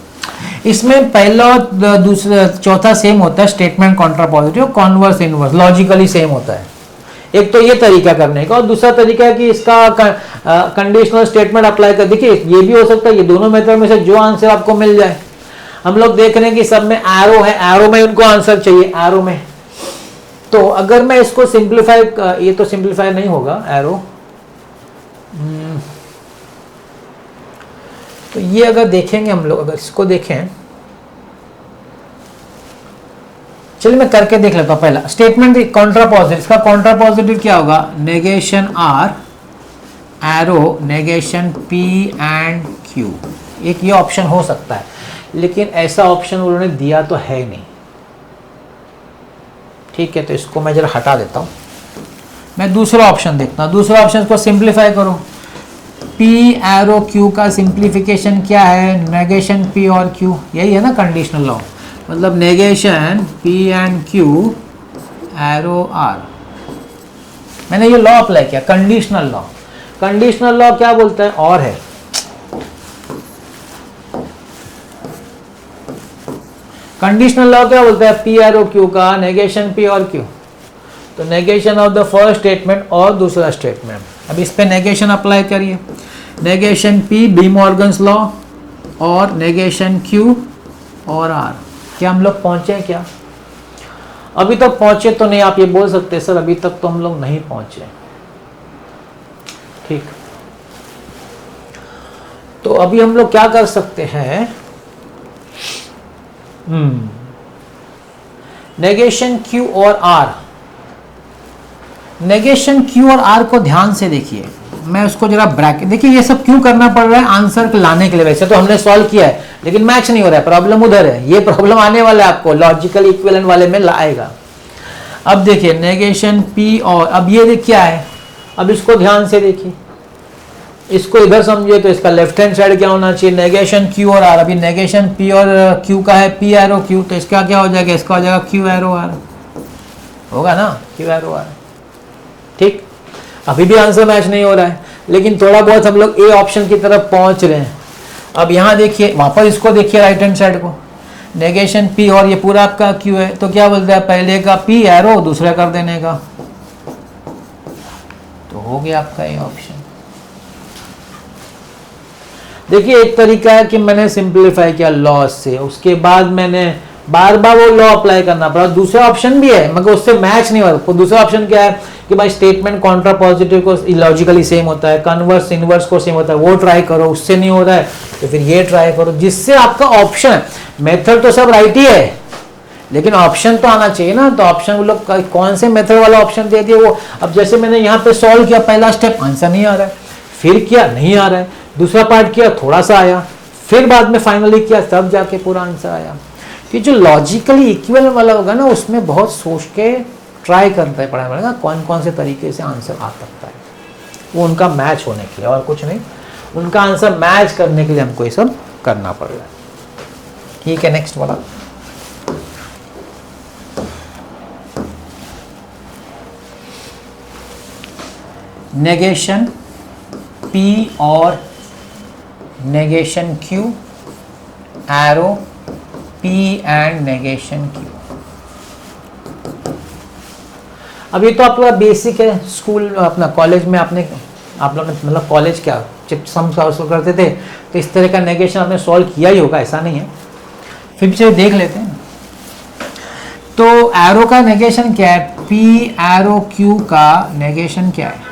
इसमें पहला और दूसरा चौथा सेम होता है, statement contrapositive, converse inverse logically same होता है। एक तो ये तरीका करने का, और दूसरा तरीका है कि इसका कंडीशनल स्टेटमेंट अप्लाई कर। देखिए ये भी हो सकता है, ये दोनों मेथड में से जो आंसर आपको मिल जाए। हम लोग देख रहे हैं कि सब में एरो है, एरो में उनको आंसर चाहिए, एरो में। तो अगर मैं इसको सिंप्लीफाई, ये तो सिंप्लीफाई नहीं होगा एरो, तो ये अगर देखेंगे हम लोग, अगर इसको देखें, चलिए मैं करके देख लेता हूं। पहला स्टेटमेंट कॉन्ट्रा पॉजिटिव, इसका कॉन्ट्रा पॉजिटिव क्या होगा, negation R, arrow negation P and Q. एक ये ऑप्शन हो सकता है, लेकिन ऐसा ऑप्शन उन्होंने दिया तो है नहीं। ठीक है, तो इसको मैं जरा हटा देता हूं, मैं दूसरा ऑप्शन देखता हूं। दूसरा ऑप्शन को सिंप्लीफाई करो, P एरो Q का सिंप्लीफिकेशन क्या है, नेगेशन P और Q, यही है ना कंडीशनल लॉ। मतलब negation P and Q arrow R। मैंने ये लॉ अप्लाई किया, कंडीशनल लॉ। कंडीशनल लॉ क्या बोलता है, और है। कंडीशनल लॉ क्या बोलता है, P एरो Q का नेगेशन P और Q, तो negation of the first statement और दूसरा स्टेटमेंट। अब इस पे नेगेशन अप्लाई करिए, negation P D Morgan's law और नेगेशन Q और R। क्या हम लोग पहुंचे हैं क्या, अभी तक पहुंचे तो नहीं। आप ये बोल सकते सर अभी तक तो हम लोग नहीं पहुंचे। ठीक, तो अभी हम लोग क्या कर सकते हैं, नेगेशन Q और R, नेगेशन Q और R को ध्यान से देखिए। मैं उसको जरा ब्रैकेट, देखिए ये सब क्यों करना पड़ रहा है, आंसर लाने के लिए। वैसे तो हमने सॉल्व किया है, लेकिन मैच नहीं हो रहा है, प्रॉब्लम उधर है। ये प्रॉब्लम आने वाला है आपको लॉजिकल इक्विवेलेंट वाले में लाएगा। अब देखिए नेगेशन P और, अब ये क्या है, अब इसको ध्यान से देखिए, इसको इधर समझिए तो इसका लेफ्ट हैंड साइड क्या होना चाहिए, नेगेशन Q और R। अभी नेगेशन P और Q का है P एरो Q, तो इसका क्या हो जाएगा, इसका हो जाएगा Q एरो R, होगा ना, Q एरो R। ठीक, अभी भी आंसर मैच नहीं हो रहा है, लेकिन थोड़ा बहुत हम लोग ए ऑप्शन की तरफ पहुंच रहे हैं। अब यहाँ देखिए, वापस इसको देखिए राइट हैंड साइड को, नेगेशन P और ये पूरा आपका Q है, तो क्या बोलता है, पहले का P एरो दूसरा कर देने का, तो हो गया आपका ये ऑप्शन। देखिए एक तरीका है कि मैंने सिंप्लीफाई किया लॉ से, उसके बाद मैंने बार बार वो लॉ अप्लाई करना पड़ा। दूसरा ऑप्शन भी है मगर उससे मैच नहीं हो रहा। दूसरा ऑप्शन क्या है कि भाई स्टेटमेंट कॉन्ट्रा पॉजिटिव को लॉजिकली सेम होता है, कन्वर्स इनवर्स को सेम होता है, वो ट्राई करो, उससे नहीं हो रहा है तो फिर ये ट्राई करो, जिससे आपका ऑप्शन, मेथड तो सब राइट ही है लेकिन ऑप्शन तो आना चाहिए ना। तो ऑप्शन वो लोग कौन से मेथड वाला ऑप्शन दे दिए वो। अब जैसे मैंने यहाँ पे सॉल्व किया, पहला स्टेप आंसर नहीं आ रहा है, फिर किया नहीं आ रहा है, दूसरा पार्ट किया थोड़ा सा आया, फिर बाद में फाइनली किया तब जाके पूरा आंसर आया। कि जो लॉजिकली इक्विवेलेंट वाला होगा ना, उसमें बहुत सोच के ट्राई करना पड़ेगा कौन कौन से तरीके से आंसर आ सकता है, वो उनका मैच होने के लिए और कुछ नहीं, उनका आंसर मैच करने के लिए हमको ये सब करना पड़ रहा है। ठीक है, नेक्स्ट वाला। नेगेशन P और negation Q, arrow P and negation Q। अब ये तो आपका बेसिक है, स्कूल अपना कॉलेज में आपने, आप लोग ने मतलब कॉलेज क्या जब सम सॉल्व करते थे तो इस तरह का नेगेशन आपने सॉल्व किया ही होगा, ऐसा नहीं है, फिर भी देख लेते हैं। तो एरो का नेगेशन क्या है, P एरो Q का नेगेशन क्या है,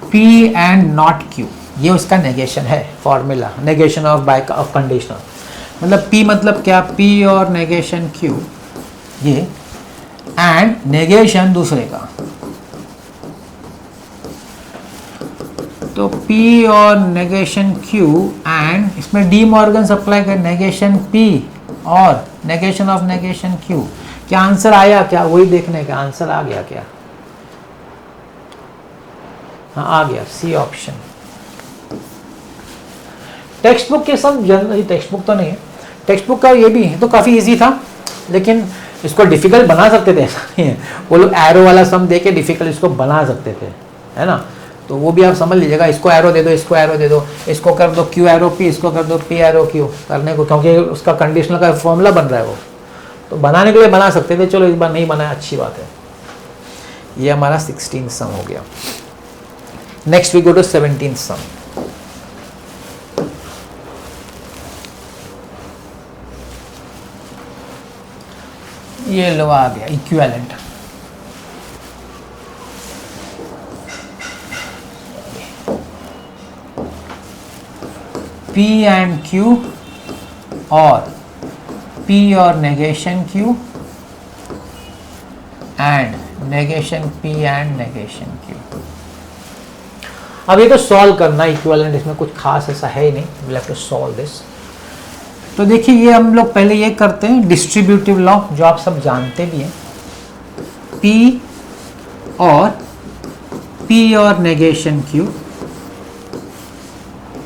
P एंड नॉट Q, ये उसका नेगेशन है, formula negation of by of conditional. मतलब P मतलब क्या, P और नेगेशन Q ये, एंड नेगेशन दूसरे का, तो P और नेगेशन Q एंड इसमें डी मॉर्गन अप्लाई कर, नेगेशन P और नेगेशन ऑफ नेगेशन Q। क्या आंसर आया क्या, वही देखने का, आंसर आ गया क्या, हाँ आ गया, सी ऑप्शन। टेक्स्ट बुक के सब जनरली, टेक्स्ट बुक तो नहीं है, टेक्स्ट बुक का ये भी है तो काफ़ी इजी था, लेकिन इसको डिफिकल्ट बना सकते थे, ऐसा नहीं है, वो लोग एरो वाला सम दे के डिफिकल्ट इसको बना सकते थे, है ना। तो वो भी आप समझ लीजिएगा, इसको एरो दे दो, इसको एरो दे दो, इसको कर दो Q एरो P, इसको कर दो P एरो Q करने को, क्योंकि उसका कंडीशनल का फॉर्मूला बन रहा है वो, तो बनाने के लिए बना सकते थे। चलो इस बार नहीं बनाया, अच्छी बात है। ये हमारा 16th सम हो गया। Next we go to 17th sum. ये लो आ गया इक्विवेलेंट। P and Q और P और negation Q and negation P and negation Q। अब ये तो सॉल्व करना इक्विवेलेंट, इसमें कुछ खास ऐसा है ही नहीं, we'll have to solve this। तो देखिए ये हम लोग पहले ये करते हैं डिस्ट्रीब्यूटिव लॉ, जो आप सब जानते भी हैं। P और नेगेशन Q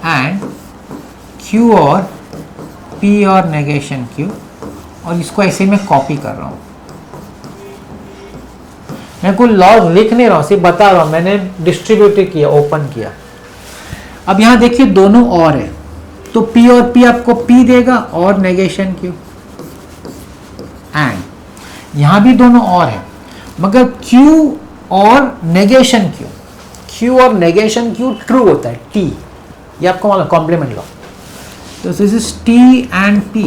एंड Q और P और नेगेशन Q, और इसको ऐसे मैं कॉपी कर रहा हूँ। मैं कोई लॉज लिख नहीं रहा हूँ, सिर्फ बता रहा हूँ, मैंने डिस्ट्रीब्यूटिव किया, ओपन किया। अब यहाँ देखिए दोनों और है, तो P और P आपको P देगा और नेगेशन Q, एंड यहाँ भी दोनों और है, मगर Q और नेगेशन Q और नेगेशन Q ट्रू होता है, T, ये आपको मालूम कॉम्प्लीमेंट लॉ। तो this is T and P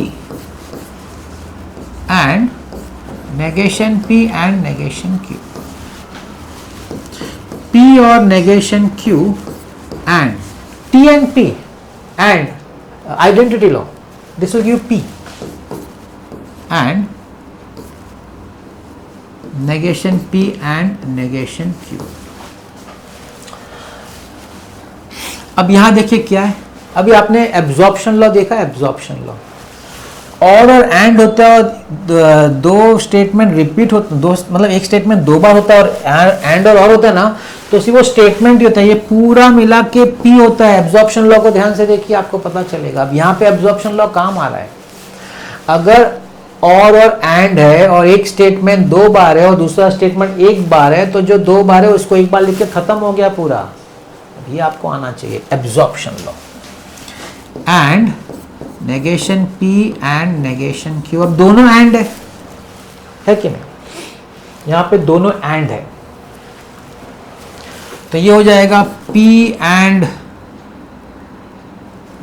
and negation P and negation Q। P और negation Q and T and P and identity law, this will give P and negation P and negation Q। अब यहां देखिए क्या है, अभी आपने absorption law देखा, absorption law और एंड होता है, और दो स्टेटमेंट रिपीट होते, दो मतलब एक स्टेटमेंट दो बार होता है और एंड और होता है ना, तो सिर्फ वो स्टेटमेंट ही होता है, ये पूरा मिला के P होता है। एब्जॉर्प्शन लॉ को ध्यान से देखिए, आपको पता चलेगा। अब यहाँ पे एब्जॉर्प्शन लॉ काम आ रहा है, अगर और एंड है और एक स्टेटमेंट दो बार है और दूसरा स्टेटमेंट एक बार है, तो जो दो बार है उसको एक बार लिख के खत्म हो गया पूरा। ये आपको आना चाहिए absorption law. And negation P and negation Q, अब दोनों एंड है कि नहीं, यहाँ पे दोनों एंड है, तो ये हो जाएगा P एंड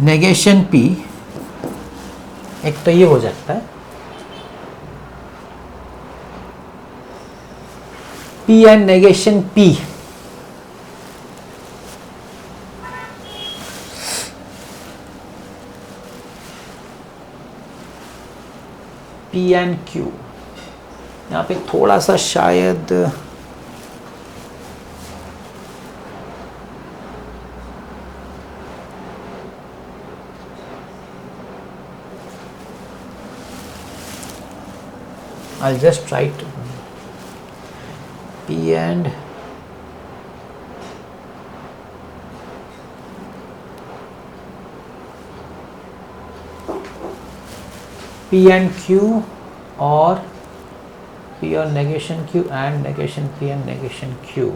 नेगेशन P। एक तो ये हो जाता है P and negation P, P and Q। यहाँ पे थोड़ा सा शायद I'll just try to P and P and Q और P और negation Q and negation P and negation Q।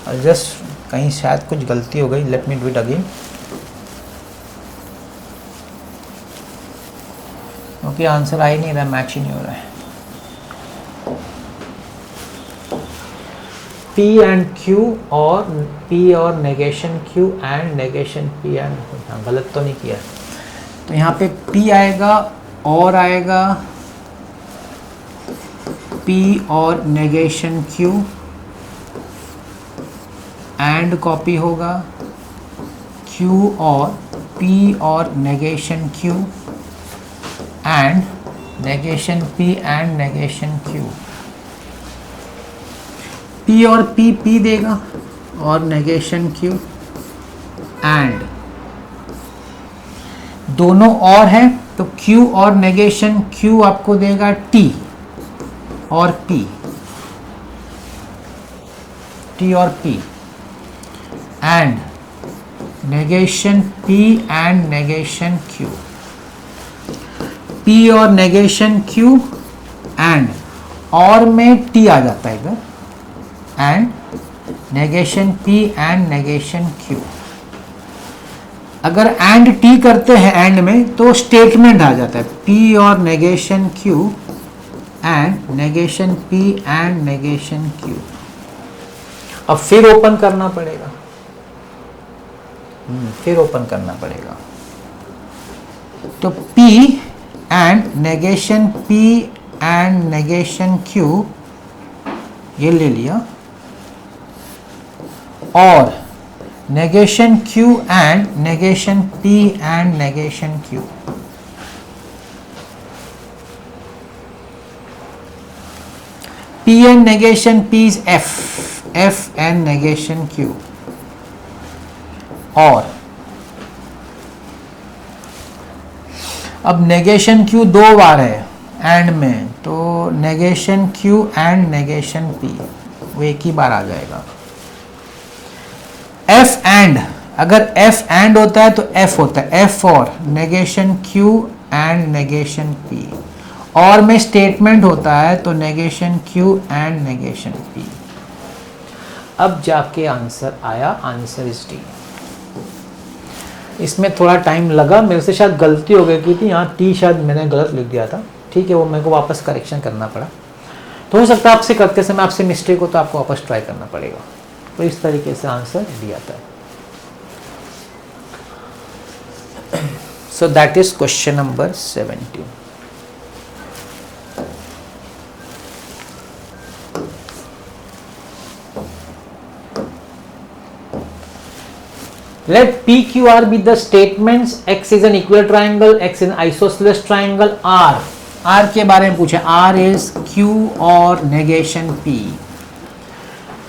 I'll just कहीं शायद कुछ गलती हो गई, let me do it again, क्योंकि आंसर आ ही नहीं रहा, मैच ही नहीं हो रहा है। P एंड Q और P और negation Q and negation P and, हाँ गलत तो नहीं किया, तो यहाँ पे P आएगा और आएगा P और नेगेशन Q एंड कॉपी होगा Q और P और negation Q and negation P and negation Q। P और P देगा और नेगेशन Q एंड दोनों और है, तो Q और नेगेशन Q आपको देगा T और P, T और P and negation P and negation Q। P और नेगेशन Q एंड और में T आ जाता है इधर, and negation P and negation Q। अगर एंड T करते हैं एंड में तो स्टेटमेंट आ जाता है P और negation Q and negation P and negation Q। अब फिर ओपन करना पड़ेगा, फिर ओपन करना पड़ेगा। तो P and negation P and negation Q ये ले लिया, और negation Q and negation P and negation Q। P and negation P is F, F and negation Q, और अब नेगेशन Q दो बार है एंड में, तो negation Q and negation P वो एक ही बार आ जाएगा। F एंड, अगर F एंड होता है तो F होता है, F और negation Q and negation P, और में स्टेटमेंट होता है तो negation Q and negation P। अब जाके आंसर आया, आंसर इज डी। इसमें थोड़ा टाइम लगा, मेरे से शायद गलती हो गई थी, यहाँ टी शायद मैंने गलत लिख दिया था, ठीक है, वो मेरे को वापस करेक्शन करना पड़ा। तो हो सकता है आपसे करते समय आपसे मिस्टेक हो तो आपको वापस ट्राई करना पड़ेगा। तो इस तरीके से आंसर दिया था। So that is question number 17। Let PQR be the statements x is an equilateral triangle, x is an isosceles triangle, R के बारे में पूछे, R is Q और negation P।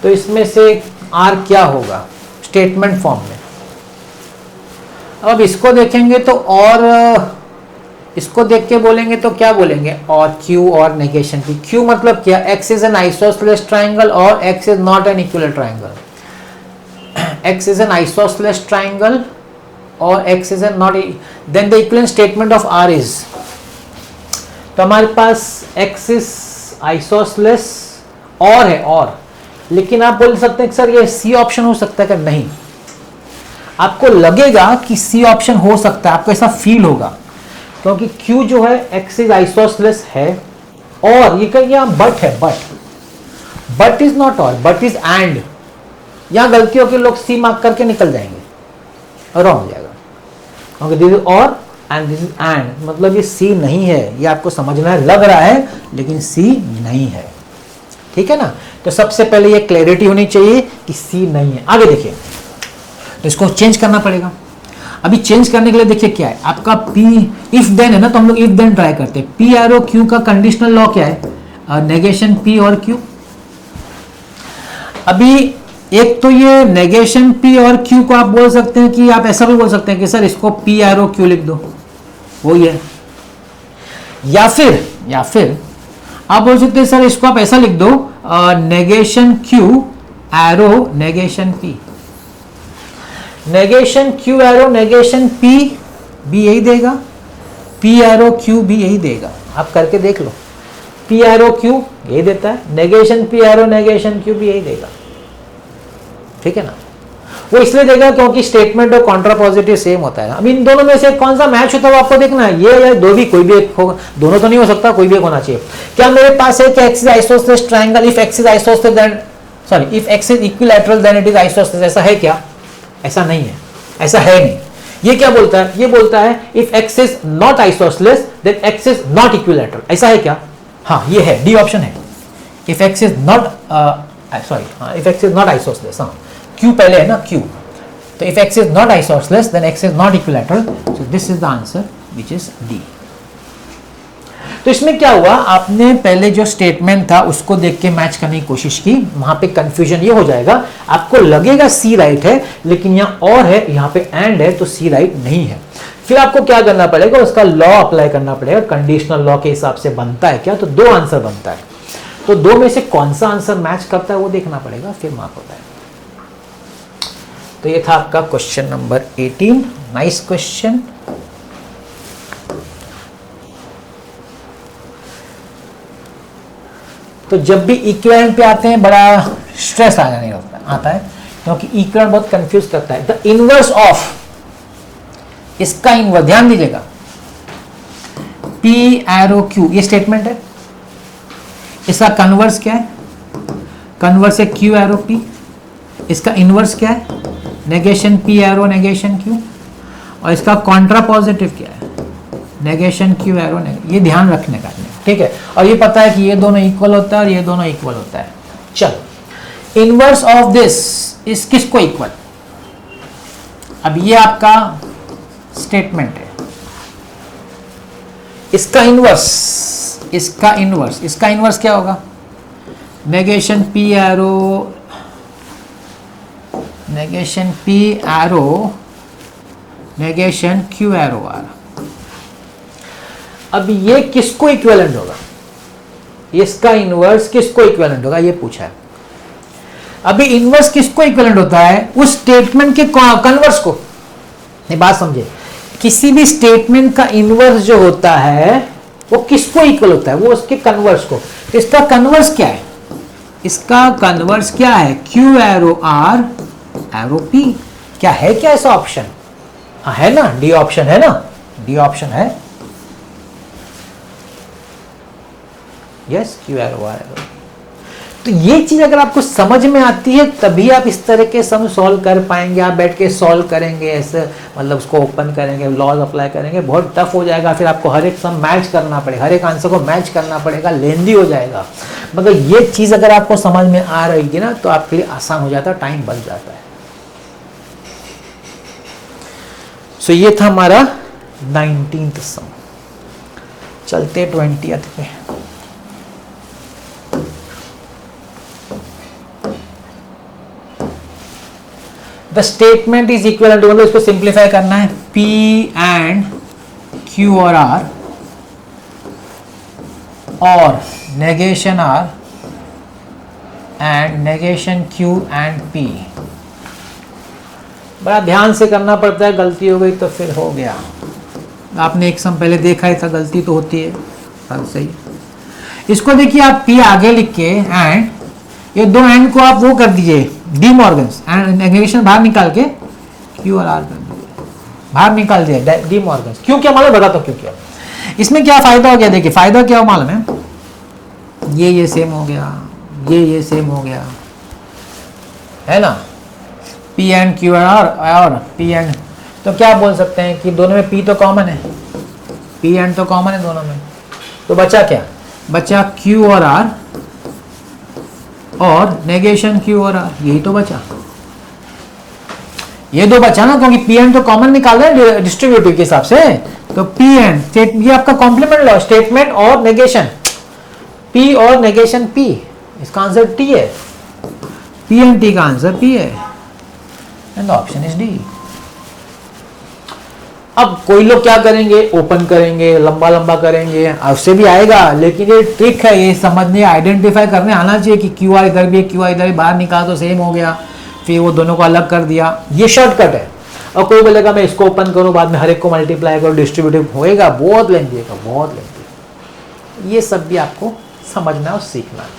तो इसमें से R क्या होगा स्टेटमेंट फॉर्म में। अब इसको देखेंगे तो, और इसको देख के बोलेंगे तो क्या बोलेंगे, और Q और negation P। Q मतलब क्या, x is an isosceles triangle और x is not an equilateral triangle। X is an isosceles triangle or X is a not, then the equivalent statement of R is, तो हमारे पास X is isosceles और है, और लेकिन आप बोल सकते हैं कि सर ये C ऑप्शन हो सकता है क्या, नहीं। आपको लगेगा कि C ऑप्शन हो सकता है, आपको ऐसा फील होगा, क्योंकि Q जो है X is isosceles है, और ये कहीं यहाँ बट है, बट इज नॉट और, बट इज एंड। यहां गलतियों के लोग सी मार्क करके निकल जाएंगे और रॉन्ग हो जाएगा, क्योंकि दिस इज और एंड दिस इज एंड, मतलब ये सी नहीं है, ये आपको समझना है, लग रहा है लेकिन सी नहीं है, ठीक है ना। तो सबसे पहले ये क्लैरिटी होनी चाहिए कि सी नहीं है। आगे देखिए, तो इसको चेंज करना पड़ेगा। अभी चेंज करने के लिए देखिए क्या है आपका P, इफ देन है ना, तो हम लोग इफ देन ट्राई करते हैं। P एरो Q का कंडीशनल लॉ क्या है, नेगेशन P और Q। अभी एक तो ये नेगेशन P और Q को आप बोल सकते हैं कि आप ऐसा भी बोल सकते हैं कि सर इसको P एरो Q लिख दो, वो ये, या फिर आप बोल सकते हैं सर इसको आप ऐसा लिख दो, negation Q arrow negation P। Negation Q arrow negation P भी यही देगा, P एरो Q भी यही देगा, आप करके देख लो। P एरो Q यही देता है, negation P arrow negation Q भी यही देगा, ठीक है ना। वो इसलिए देगा क्योंकि स्टेटमेंट और कॉन्ट्रापोजिटिव सेम होता है। अब इन दोनों में से कौन सा मैच होता है वो आपको देखना है, ये या दो भी, कोई भी एक होगा, दोनों तो नहीं हो सकता, कोई भी एक होना चाहिए। क्या मेरे पास है कि x is isosceles triangle, if x is isosceles then, sorry, if x is equilateral then it is isosceles, ऐसा है क्या, ऐसा नहीं है, ऐसा है नहीं। ये क्या बोलता है, ये बोलता है if x is not isosceles then x is not equilateral, ऐसा है क्या, हाँ ये है, डी ऑप्शन है। if x is not if x is not isosceles, हाँ Q पहले है ना, Q, तो if x is not isosceles then x is not equilateral, so this is the answer which is D। तो इसमें क्या हुआ, आपने पहले जो स्टेटमेंट था उसको देख के मैच करने की कोशिश की, वहां पे कंफ्यूजन ये हो जाएगा, आपको लगेगा C राइट है लेकिन यहाँ और है, यहाँ पे एंड है, तो C राइट नहीं है। फिर आपको क्या करना पड़ेगा, उसका लॉ अप्लाई करना पड़ेगा, कंडीशनल लॉ के हिसाब से बनता है क्या, तो दो आंसर बनता है, तो दो में से कौन सा आंसर मैच करता है वो देखना पड़ेगा, फिर मार्क होता है। तो ये था आपका क्वेश्चन नंबर 18। Nice question. तो जब भी इक्विवेलेंट पे आते हैं बड़ा स्ट्रेस आ जाने आता है, क्योंकि इक्विवेलेंट बहुत कंफ्यूज करता है। द इनवर्स ऑफ, इसका इनवर्स ध्यान दीजिएगा, P एरो Q, ये स्टेटमेंट है, इसका कन्वर्स क्या है, कन्वर्स है Q एरो P, इसका इनवर्स क्या है, negation P arrow negation Q, और इसका कॉन्ट्रा पॉजिटिव क्या है, नेगेशन क्यू एरो नेगेशन। ये ध्यान रखने का, ठीक है। और ये पता है कि ये दोनों इक्वल होता है और ये दोनों इक्वल होता है। चलो, इनवर्स ऑफ दिस इस किसको इक्वल, अब ये आपका स्टेटमेंट है, इसका इनवर्स, इसका इनवर्स, इसका इनवर्स क्या होगा, negation P arrow, negation P arrow negation Q arrow R. अब ये किसको इक्विवेलेंट होगा, इसका इनवर्स किसको इक्विवेलेंट होगा, ये पूछा है। अभी इनवर्स किसको इक्विवेलेंट होता है, उस स्टेटमेंट के कन्वर्स को। नहीं, बात समझे, किसी भी स्टेटमेंट का इनवर्स जो होता है वो किसको इक्वल होता है, वो उसके कन्वर्स को। इसका कन्वर्स क्या है, इसका कन्वर्स क्या है, Q arrow R arrow P. क्या है, क्या ऐसा ऑप्शन है ना, डी ऑप्शन है ना, डी ऑप्शन है, yes, Q arrow R arrow. तो ये चीज अगर आपको समझ में आती है तभी आप इस तरह के सम सॉल्व कर पाएंगे। आप बैठ के सॉल्व करेंगे ऐसे, मतलब उसको ओपन करेंगे, लॉज अप्लाई करेंगे, बहुत टफ हो जाएगा। फिर आपको हर एक सम मैच करना पड़ेगा, हर एक आंसर को मैच करना पड़ेगा, लेंदी हो जाएगा। मगर ये चीज अगर आपको समझ में आ रही है ना तो आपके लिए आसान हो जाता है, टाइम बच जाता है। सो ये था हमारा 19th सम। चलते 20th पे। The statement is equal to, मतलब इसको सिंप्लीफाई करना है, P एंड Q और R और negation R and negation Q and P। बड़ा ध्यान से करना पड़ता है, गलती हो गई तो फिर हो गया। आपने एक सम पहले देखा ही था, गलती तो होती है, हाँ सही। इसको देखिए आप P आगे लिख के एंड ये दो एंड को आप वो कर दीजिए डी मॉर्गन्स, एंड नेगेशन बाहर निकाल के Q और R कर दीजिए, बाहर निकाल दिया डी मॉर्गन्स। क्यों क्या मालूम, बताता हूँ क्यों क्या। इसमें क्या फायदा हो गया, देखिए फायदा क्या हो मालूम है, ये सेम हो गया, ये सेम हो गया, है ना, P एंड Q और P एंड, तो क्या बोल सकते हैं कि दोनों में P तो कॉमन है, P एंड तो कॉमन है दोनों में, तो बचा क्या, बचा Q और R और नेगेशन Q और R, यही तो बचा, ये दो बचा ना, क्योंकि P एंड तो कॉमन निकाल रहे हैं डिस्ट्रीब्यूटिव के हिसाब से। तो P एंड ये आपका कॉम्प्लीमेंट लॉ, स्टेटमेंट और नेगेशन, P और नेगेशन P, इसका आंसर T है, P एंड T का आंसर P है, and the option is D. अब कोई लोग क्या करेंगे, ओपन करेंगे, लंबा लंबा करेंगे, उससे भी आएगा, लेकिन ये ट्रिक है, ये समझने आइडेंटिफाई करने आना चाहिए कि क्यू आर इधर भी है, क्यू आर इधर बाहर निकाल तो सेम हो गया, फिर वो दोनों को अलग कर दिया, ये शॉर्टकट है। और कोई बोलेगा मैं इसको ओपन करूं, बाद में हर एक को मल्टीप्लाई करो, डिस्ट्रीब्यूटिव होएगा, बहुत लेंदी होगा, बहुत लेंदी। ये सब भी आपको समझना और सीखना है।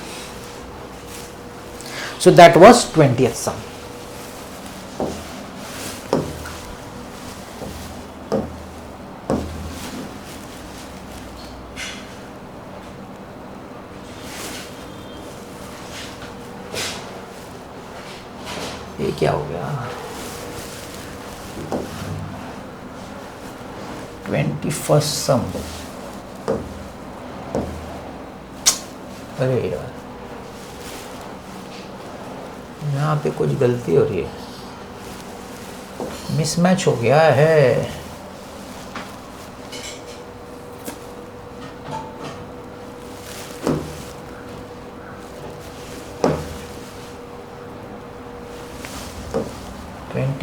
सो दैट वाज 20th सम। ये क्या हो गया, 21st सम। अरे यार, यहाँ पे कुछ गलती हो रही है, मिसमैच हो गया है।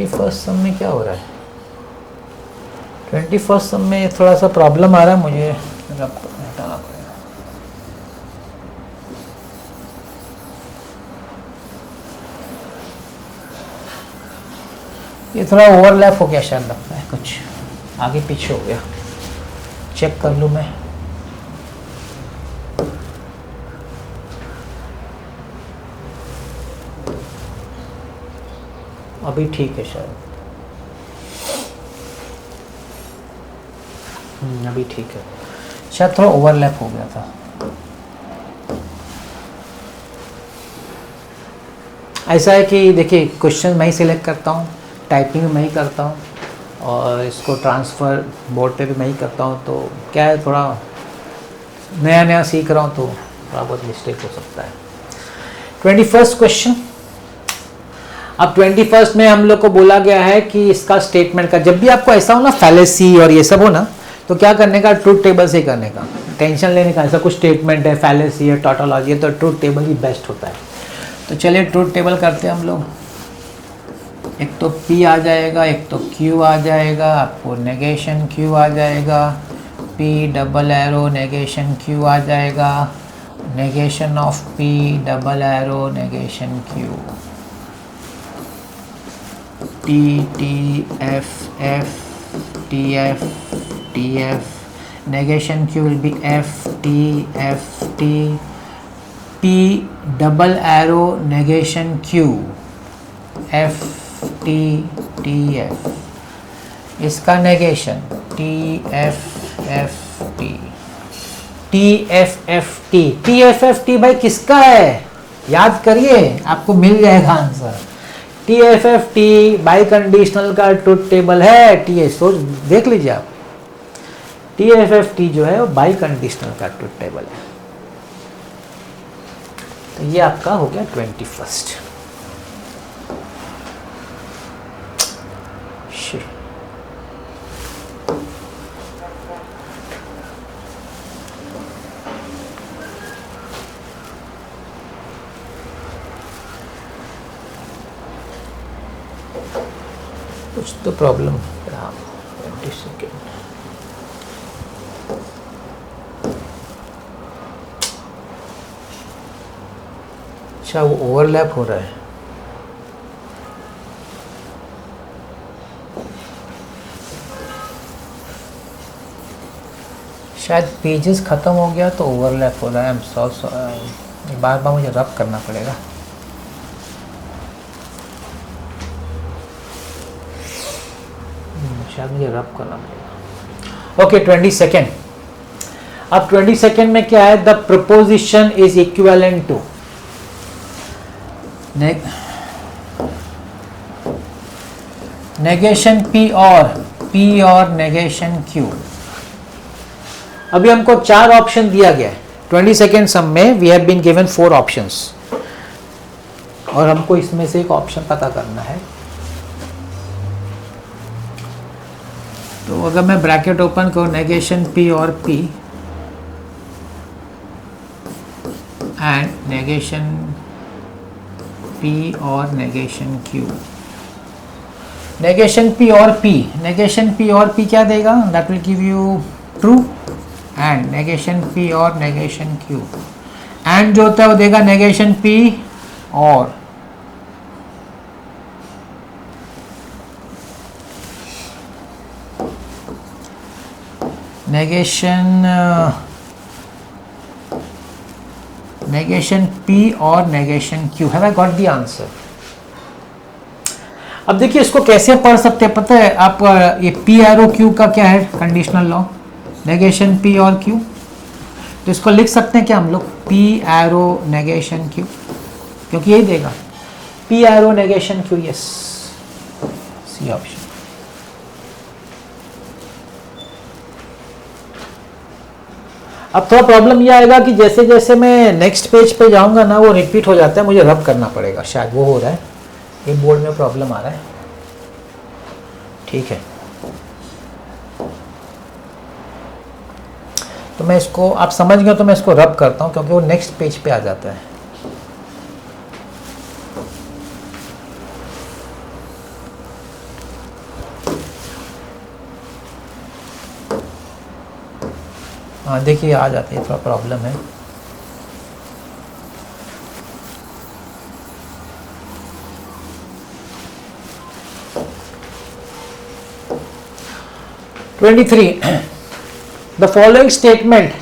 फर्स्ट सम में क्या हो रहा है, 21st सम में थोड़ा सा प्रॉब्लम आ रहा है मुझे, आपको हटाना पड़ेगा। ये थोड़ा ओवरलैप हो गया शायद, लगता है कुछ आगे पीछे हो गया, चेक कर लूँ मैं। अभी ठीक है शायद, अभी ठीक है, शायद थोड़ा ओवरलैप हो गया था। ऐसा है कि देखिए क्वेश्चन मैं ही सिलेक्ट करता हूँ, टाइपिंग मैं ही करता हूँ और इसको ट्रांसफ़र बोर्ड पे भी मैं ही करता हूँ, तो क्या है थोड़ा नया नया सीख रहा हूँ तो थोड़ा बहुत मिस्टेक हो सकता है। 21st question. अब 21st में हम लोग को बोला गया है कि इसका स्टेटमेंट का, जब भी आपको ऐसा हो ना फैलेसी और ये सब हो ना, तो क्या करने का, ट्रूथ टेबल से करने का, टेंशन लेने का। ऐसा कुछ स्टेटमेंट है, फैलेसी है, टॉटोलॉजी है, तो ट्रूथ टेबल ही बेस्ट होता है। तो चलिए ट्रूथ टेबल करते हैं हम लोग। एक तो P आ जाएगा, एक तो Q आ जाएगा, आपको नेगेशन Q आ जाएगा, P double arrow negation Q आ जाएगा, negation of P double arrow negation Q, T T F F T F T F, negation Q will be F T F T, P double arrow negation Q, F T T F, इसका negation T F F T, T F F T, T F F T भाई किसका है, याद करिए आपको मिल जाएगा answer. T F F T by conditional का truth table है, टी एस, सोच देख लीजिए आप, टी एफ एफ टी जो है वो बाई कंडीशनल का ट्रूथ टेबल है। तो ये आपका हो गया 21st। कुछ तो प्रॉब्लम रहा। 22nd, अच्छा वो ओवरलैप हो रहा है। शायद पेजेस ख़त्म हो गया तो ओवरलैप हो रहा है। बार बार मुझे रब करना पड़ेगा। शायद मुझे रब करना पड़ेगा। Okay 22nd। अब 22nd में क्या है, the proposition is equivalent to negation P और नेगेशन Q। अभी हमको 4 ऑप्शन दिया गया है 22nd सम में। We have been given 4 options और हमको इसमें से एक ऑप्शन पता करना है। तो अगर मैं ब्रैकेट ओपन करूँ, नेगेशन P और P एंड नेगेशन P और नेगेशन Q, नेगेशन P और P, नेगेशन P और P क्या देगा, that will give you true, and negation P और नेगेशन Q, एंड जो होता है वो देगा नेगेशन P और नेगेशन P और negation Q। Have I got the answer. अब देखिए इसको कैसे पढ़ सकते हैं पता है आप, ये P एरो Q का क्या है कंडीशनल लॉ, नेगेशन P और Q। तो इसको लिख सकते हैं क्या हम लोग, P एरो नेगेशन Q, क्योंकि यही देगा P arrow negation Q। Yes, C option. अब थोड़ा प्रॉब्लम ये आएगा कि जैसे जैसे मैं नेक्स्ट पेज पे जाऊंगा ना वो रिपीट हो जाता है, मुझे रब करना पड़ेगा, शायद वो हो रहा है, ये बोर्ड में प्रॉब्लम आ रहा है। ठीक है, तो मैं इसको, आप समझ गए तो मैं इसको रब करता हूँ क्योंकि वो नेक्स्ट पेज पे आ जाता है। हाँ देखिए आ जाती है, थोड़ा प्रॉब्लम है। The following statement.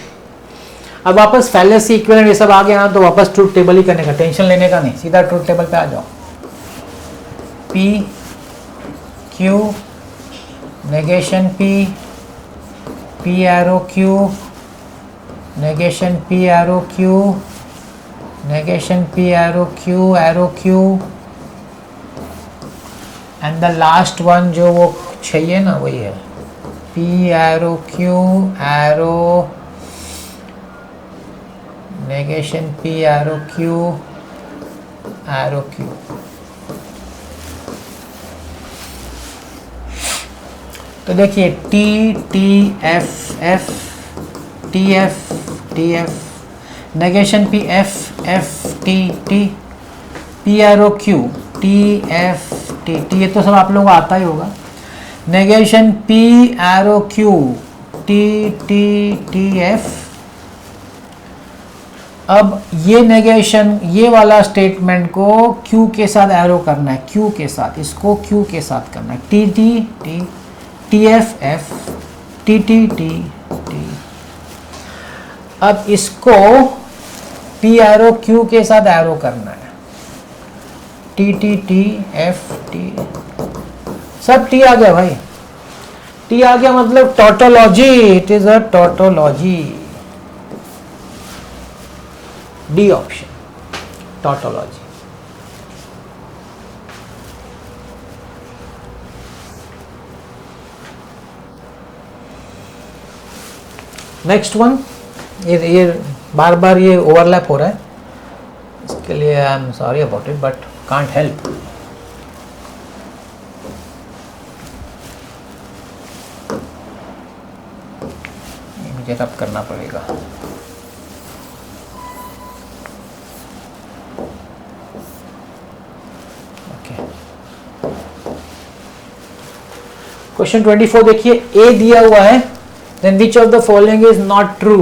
अब वापस फैलेसी इक्विवेलेंट ये सब आ गया ना तो वापस ट्रूथ टेबल ही करने का, टेंशन लेने का नहीं, सीधा ट्रूथ टेबल पे आ जाओ। P Q negation P arrow Q negation P arrow Q negation p arrow q, and the last one जो वो चाहिए ना वही है p arrow q arrow negation p arrow q arrow q। तो देखिए t t f f t f t f negation p f f t t p arrow q t f t t, ये तो सब आप लोगों को आता ही होगा। negation p arrow q t t t f। अब ये नेगेशन, ये वाला स्टेटमेंट को q के साथ एरो करना है, q के साथ, इसको q के साथ करना है, t t t t f f t t t t। अब इसको p एरो q के साथ एरो करना है, t t t f t। सब t आ गया भाई, t आ गया मतलब tautology, it is a tautology. D option tautology. Next one, ये बार बार ये ओवरलैप हो रहा है, इसके लिए I am sorry about it but can't help. मुझे अब करना पड़ेगा। क्वेश्चन 24 देखिए, ए दिया हुआ है, then which of the following is not true.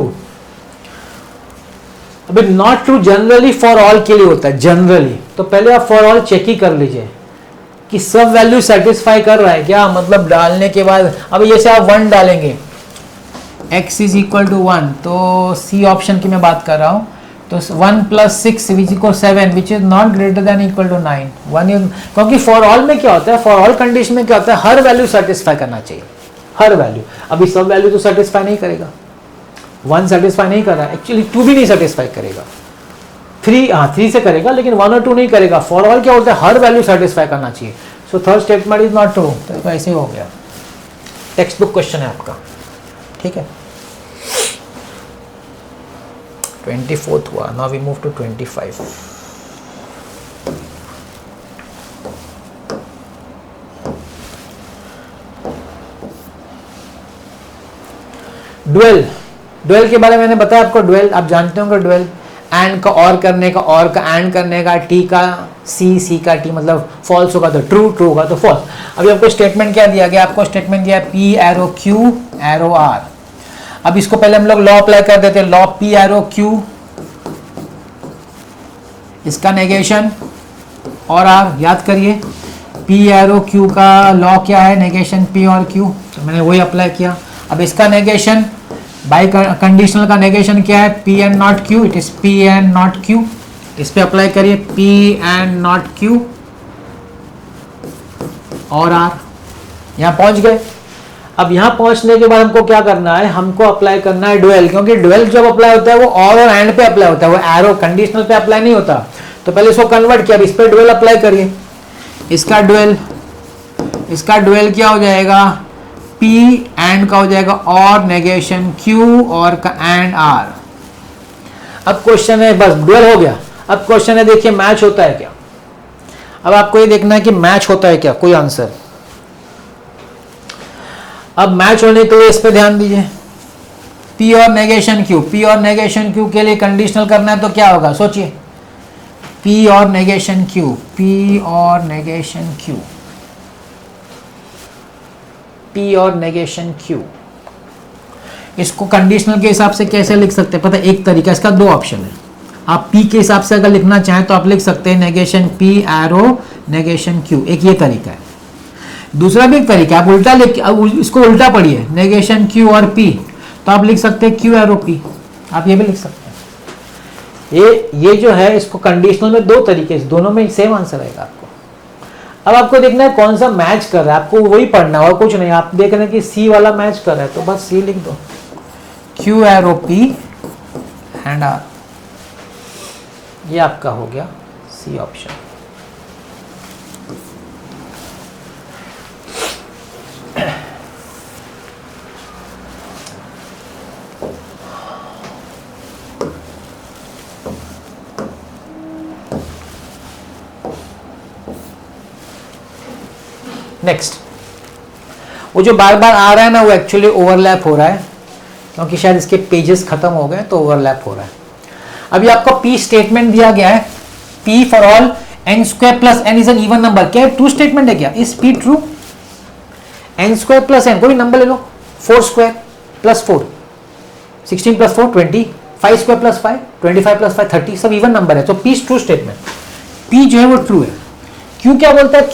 अभी not true generally for all के लिए होता है, जनरली। तो पहले आप फॉर ऑल चेक ही कर लीजिए कि सब वैल्यू सेटिस्फाई कर रहा है क्या, मतलब डालने के बाद। अभी जैसे आप 1 डालेंगे, x इज इक्वल टू 1, तो सी ऑप्शन की मैं बात कर रहा हूं, तो 1 plus 6 which equal 7 which is not greater than equal to 9 1। क्योंकि फॉर ऑल में क्या होता है, फॉर ऑल कंडीशन में क्या होता है, हर वैल्यू सेटिस्फाई करना चाहिए, हर वैल्यू। अभी सब वैल्यू तो सेटिस्फाई नहीं करेगा, 1 सेटिस्फाई नहीं कर रहा है, एक्चुअली 2 भी नहीं सेटिस्फाई करेगा, 3 से करेगा, लेकिन 1 और 2 नहीं करेगा। फॉर ऑल क्या होता है, हर वैल्यू सेटिस्फाई करना चाहिए। So third statement is not true, तो ऐसे ही हो गया। टेक्स्ट बुक क्वेश्चन है आपका, ठीक है। 24th हुआ, now we move to 25। Dual, dual के बारे में मैंने बताया आपको। ड्वेल आप जानते होंगे, ड्वेल एंड का और करने का, और का एंड करने का, टी का सी, सी का टी, मतलब फॉल्स होगा तो ट्रू, ट्रू होगा तो फॉल्स। अभी आपको स्टेटमेंट क्या दिया गया, आपको स्टेटमेंट दिया P arrow Q arrow R. अब इसको पहले हम लोग लॉ अप्लाई कर देते हैं, लॉ पी एरो क्यू, इसका नेगेशन और आर, याद करिए पी एरो क्यू का लॉ क्या है, नेगेशन पी और क्यू, तो मैंने वही अप्लाई किया। अब इसका नेगेशन, बाई कंडीशनल का नेगेशन क्या है, P and not Q, it is P and not Q, इस पे अप्लाई करिए पी एंड नॉट क्यू और आर। यहां पहुंच गए। अब यहां पहुंचने के बाद हमको क्या करना है, हमको अप्लाई करना है ड्वेल, क्योंकि ड्वेल जब अप्लाई होता है वो और एंड पे अप्लाई होता है, वो एरो कंडीशनल पे अप्लाई नहीं होता। तो पहले इसको कन्वर्ट किया, अब इस पे ड्वेल अप्लाई करिए। इसका ड्वेल क्या हो जाएगा, पी एंड का हो जाएगा और नेगेशन क्यू और का एंड आर। अब क्वेश्चन है, बस ड्वेल हो गया। अब क्वेश्चन है, देखिए मैच होता है क्या। अब आपको ये देखना है कि मैच होता है क्या, कोई आंसर। अब मैच होने के लिए इस पे ध्यान दीजिए, P और नेगेशन Q, P और नेगेशन Q के लिए कंडीशनल करना है तो क्या होगा, सोचिए। P और नेगेशन Q, P और नेगेशन Q, P और नेगेशन Q, इसको कंडीशनल के हिसाब से कैसे लिख सकते हैं पता है, एक तरीका, इसका 2 ऑप्शन है। आप P के हिसाब से अगर लिखना चाहें तो आप लिख सकते हैं negation P arrow negation Q, एक ये तरीका है। दूसरा भी एक तरीका, आप उल्टा लिख, अब इसको उल्टा पढ़िए, नेगेशन Q और P, तो आप लिख सकते हैं Q एरो P, आप ये भी लिख सकते हैं। ये जो है इसको कंडीशनल में 2 तरीके से, दोनों में सेम आंसर आएगा आपको। अब आपको देखना है कौन सा मैच कर रहा है, आपको वही पढ़ना है और कुछ नहीं। आप देख रहे हैं कि C वाला मैच कर रहा है तो बस C लिख दो, Q arrow P and R। ये आपका हो गया सी ऑप्शन। नेक्स्ट, वो जो बार बार आ रहा है ना, वो एक्चुअली ओवरलैप हो रहा है, क्योंकि शायद इसके पेजेस खत्म हो गए तो ओवरलैप हो रहा है। अभी आपको पी स्टेटमेंट दिया गया है, P for all n square plus n is an even number. क्या ट्रू स्टेटमेंट है? क्या is P true? N square plus n, कोई नंबर ले लो, 4 square plus 4 16 plus 4 20, 5 square plus 5 25 plus 5 30, सब इवन नंबर है, तो पी ट्रू स्टेटमेंट। पी जो है वो ट्रू है। क्यू क्या बोलता है?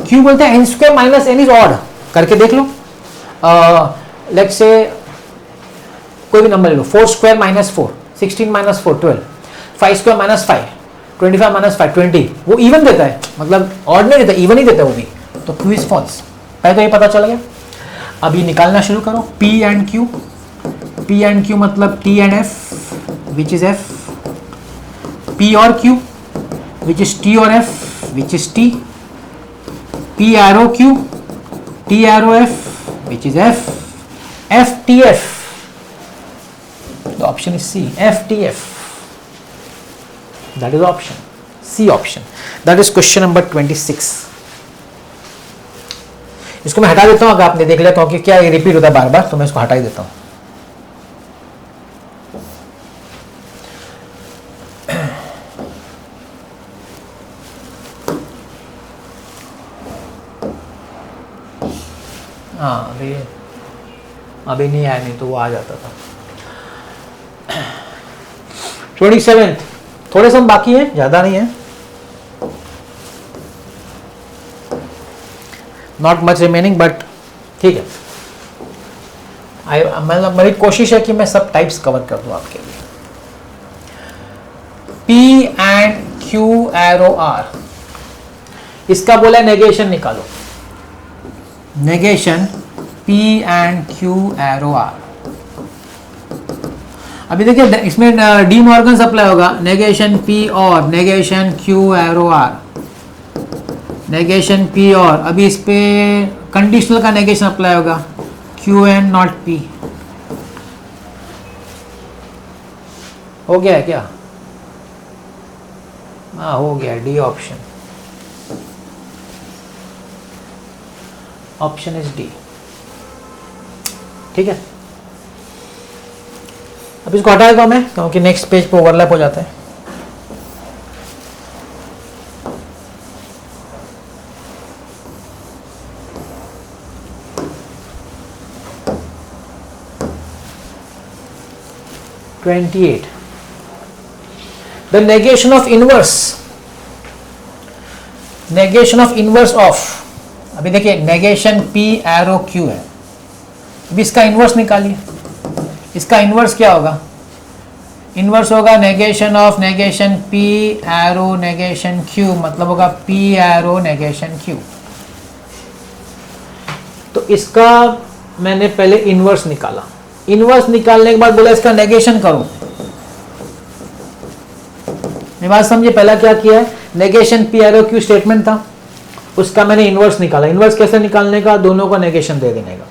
क्यू बोलते हैं n square minus n is odd, करके देख लो। लेट्स से कोई भी नंबर ले लो, 4 square minus 4 16 minus 4 12, 5 square minus 5 25 minus 5 20, वो इवन देता है, मतलब ऑड नहीं देता, इवन ही देता है वो भी, तो क्यू इज फॉल्स। पहले तो ये पता चल गया। अब ये निकालना शुरू करो, P and Q. P and Q मतलब T and F which is F, P और क्यू विच इज टी और F which is T, P arrow Q, T arrow F which is F, F T F. The option is C, FTF. That is option C option. That is question number 26. इसको मैं हटा देता हूं, अगर आपने देख लिया, क्योंकि क्या ये रिपीट होता है बार बार, तो मैं इसको हटा ही देता हूं। हाँ, अभी नहीं आया, नहीं तो वो आ जाता था। 27, थोड़े सम बाकी है, ज्यादा नहीं है, नॉट मच रिमेनिंग, बट ठीक है। मतलब मेरी कोशिश है कि मैं सब टाइप्स कवर कर दूं आपके लिए। P and Q arrow R, इसका बोला नेगेशन निकालो, negation P and Q arrow R। अभी देखिए इसमें डी मॉर्गन अप्लाई होगा, नेगेशन P और negation Q arrow R, negation P और, अभी इस पे कंडीशनल का नेगेशन अप्लाई होगा, Q एन नॉट P। हो गया है क्या? हाँ हो गया, D option, option is D. ठीक है, अब इसको हटा देता हूं मैं, क्योंकि नेक्स्ट पेज पे ओवरलैप हो जाता है। (28) The negation of inverse, negation of inverse of, अभी देखिए नेगेशन P एरो Q है, अभी इसका इनवर्स निकालिए। इसका इनवर्स क्या होगा? इनवर्स होगा negation of negation P arrow negation Q, मतलब होगा P एरो नेगेशन Q। तो इसका मैंने पहले इनवर्स निकाला, इनवर्स निकालने के बाद बोला इसका नेगेशन करो। ये बात समझिए, पहला क्या किया है, negation P arrow Q statement था, उसका मैंने इनवर्स निकाला। इनवर्स कैसे निकालने का? दोनों को नेगेशन दे देने का।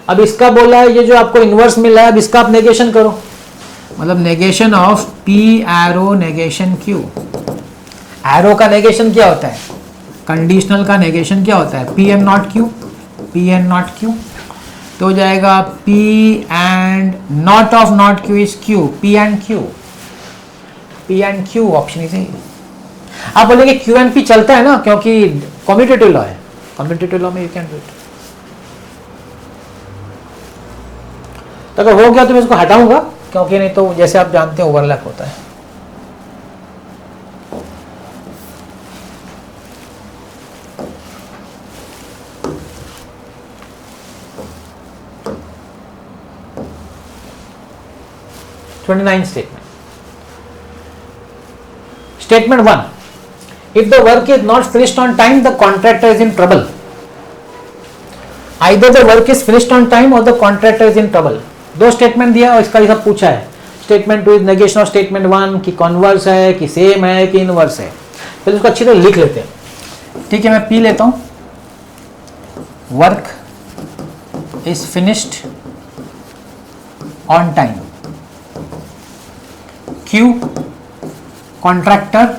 अब इसका बोला है ये जो आपको इनवर्स मिला है, अब इसका आप नेगेशन करो, मतलब negation of P arrow negation Q। Arrow का नेगेशन क्या होता है? कंडीशनल का नेगेशन क्या होता है? P and not Q, P and not Q, तो हो जाएगा P and not of not Q is Q, P and Q, P and Q, option is A. आप बोलेंगे Q एंड P चलता है ना, क्योंकि कम्यूटेटिव लॉ है, कम्यूटेटिव लॉ में यू कैन डू इट। तो अगर हो गया तो मैं इसको हटाऊंगा, क्योंकि नहीं तो जैसे आप जानते हैं ओवरलैप होता है। Statement 1. If the work is not finished on time, the contractor is in trouble. Either the work is finished on time or the contractor is in trouble. दो स्टेटमेंट दिया और इसका ये सब पूछा है। Statement 2 is negation of statement 1, कि converse है, कि सेम है, कि इनवर्स है। तो इसको अच्छी तरह लिख लेते हैं। ठीक है, मैं पी लेता हूं, work is finished on time, Q contractor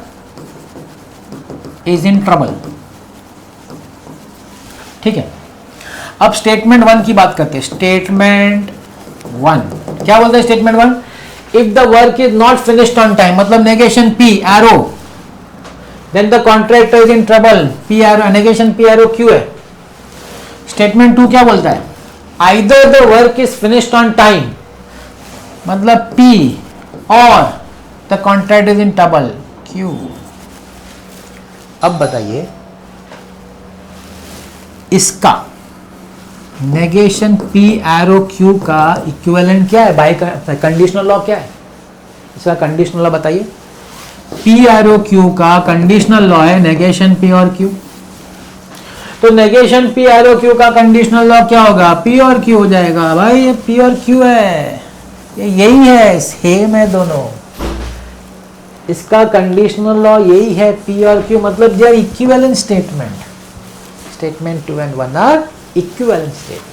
is in trouble. ठीक है, अब स्टेटमेंट 1 की बात करते हैं। स्टेटमेंट 1 क्या बोलते हैं? Statement 1, if the work is not finished on time, मतलब negation P arrow, then the contractor is in trouble, P arrow, negation P arrow Q है। स्टेटमेंट 2 क्या बोलता है? Either the work is finished on time, मतलब P, और the contract is in trouble, Q। अब बताइए इसका नेगेशन P एरो Q का इक्विवेलेंट क्या है? बाय कंडीशनल लॉ क्या है इसका? कंडीशनल लॉ बताइए। P एरो Q का कंडीशनल लॉ है नेगेशन P और Q। तो नेगेशन P एरो Q का कंडीशनल लॉ क्या होगा? P और Q हो जाएगा। भाई ये P और Q है, ये यही है, सेम है दोनों। इसका कंडीशनल लॉ यही है, P और Q, मतलब they are equivalent statement. Statement 2 and 1 are equivalent statement.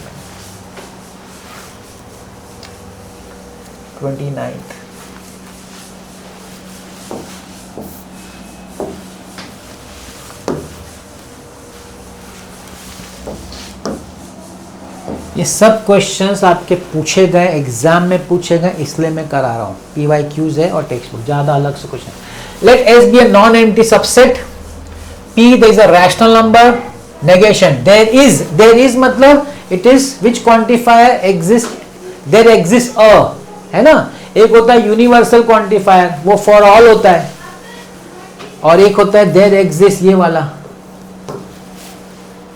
29th, ये सब क्वेश्चंस आपके पूछे गए, एग्जाम में पूछे गए, इसलिए मैं करा रहा हूं। PYQs है और टेक्स्ट बुक, ज्यादा अलग से question. Let S be a non-empty subset, P there is a rational number, negation there is मतलब it is which quantifier exist, there exists a, है ना। एक होता है यूनिवर्सल क्वांटिफायर, वो फॉर ऑल होता है, और एक होता है देयर एग्जिस्ट, ये वाला,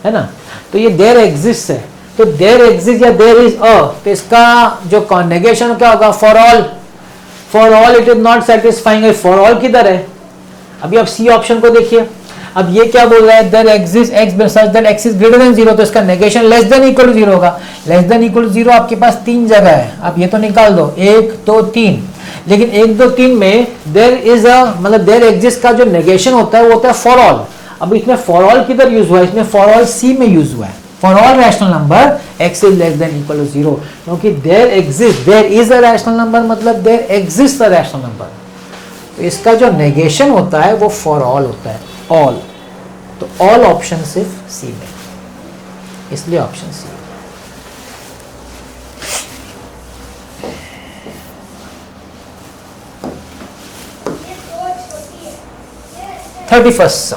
है ना। तो ये देयर एग्जिस्ट है, तो देयर एग्जिस्ट या देयर इज अ, तो इसका जो नेगेशन क्या होगा? For all. For all it is not satisfying, for all किधर है? अभी आप सी ऑप्शन को देखिए। अब ये क्या बोल रहा है? There exist x such that x is greater than 0, तो इसका negation less than equal to 0 होगा। लेस देन इक्वल टू 0 आपके पास 3 जगह है, आप ये तो निकाल दो, 1 2 3, लेकिन 1 2 3 में देयर इज अ, मतलब देयर एग्जिस्ट का जो नेगेशन होता है वो होता है फॉर ऑल। अब इसमें फॉर ऑल किधर यूज हुआ है? इसमें फॉर ऑल सी में यूज हुआ है। For all rational number x is less than equal to 0, क्योंकि there exist, there is a rational number, मतलब there exist a rational number. तो इसका जो नेगेशन होता है वो फॉर ऑल होता है, ऑल। तो ऑल ऑप्शन सिर्फ सी में, इसलिए ऑप्शन सी। थर्टी फर्स्ट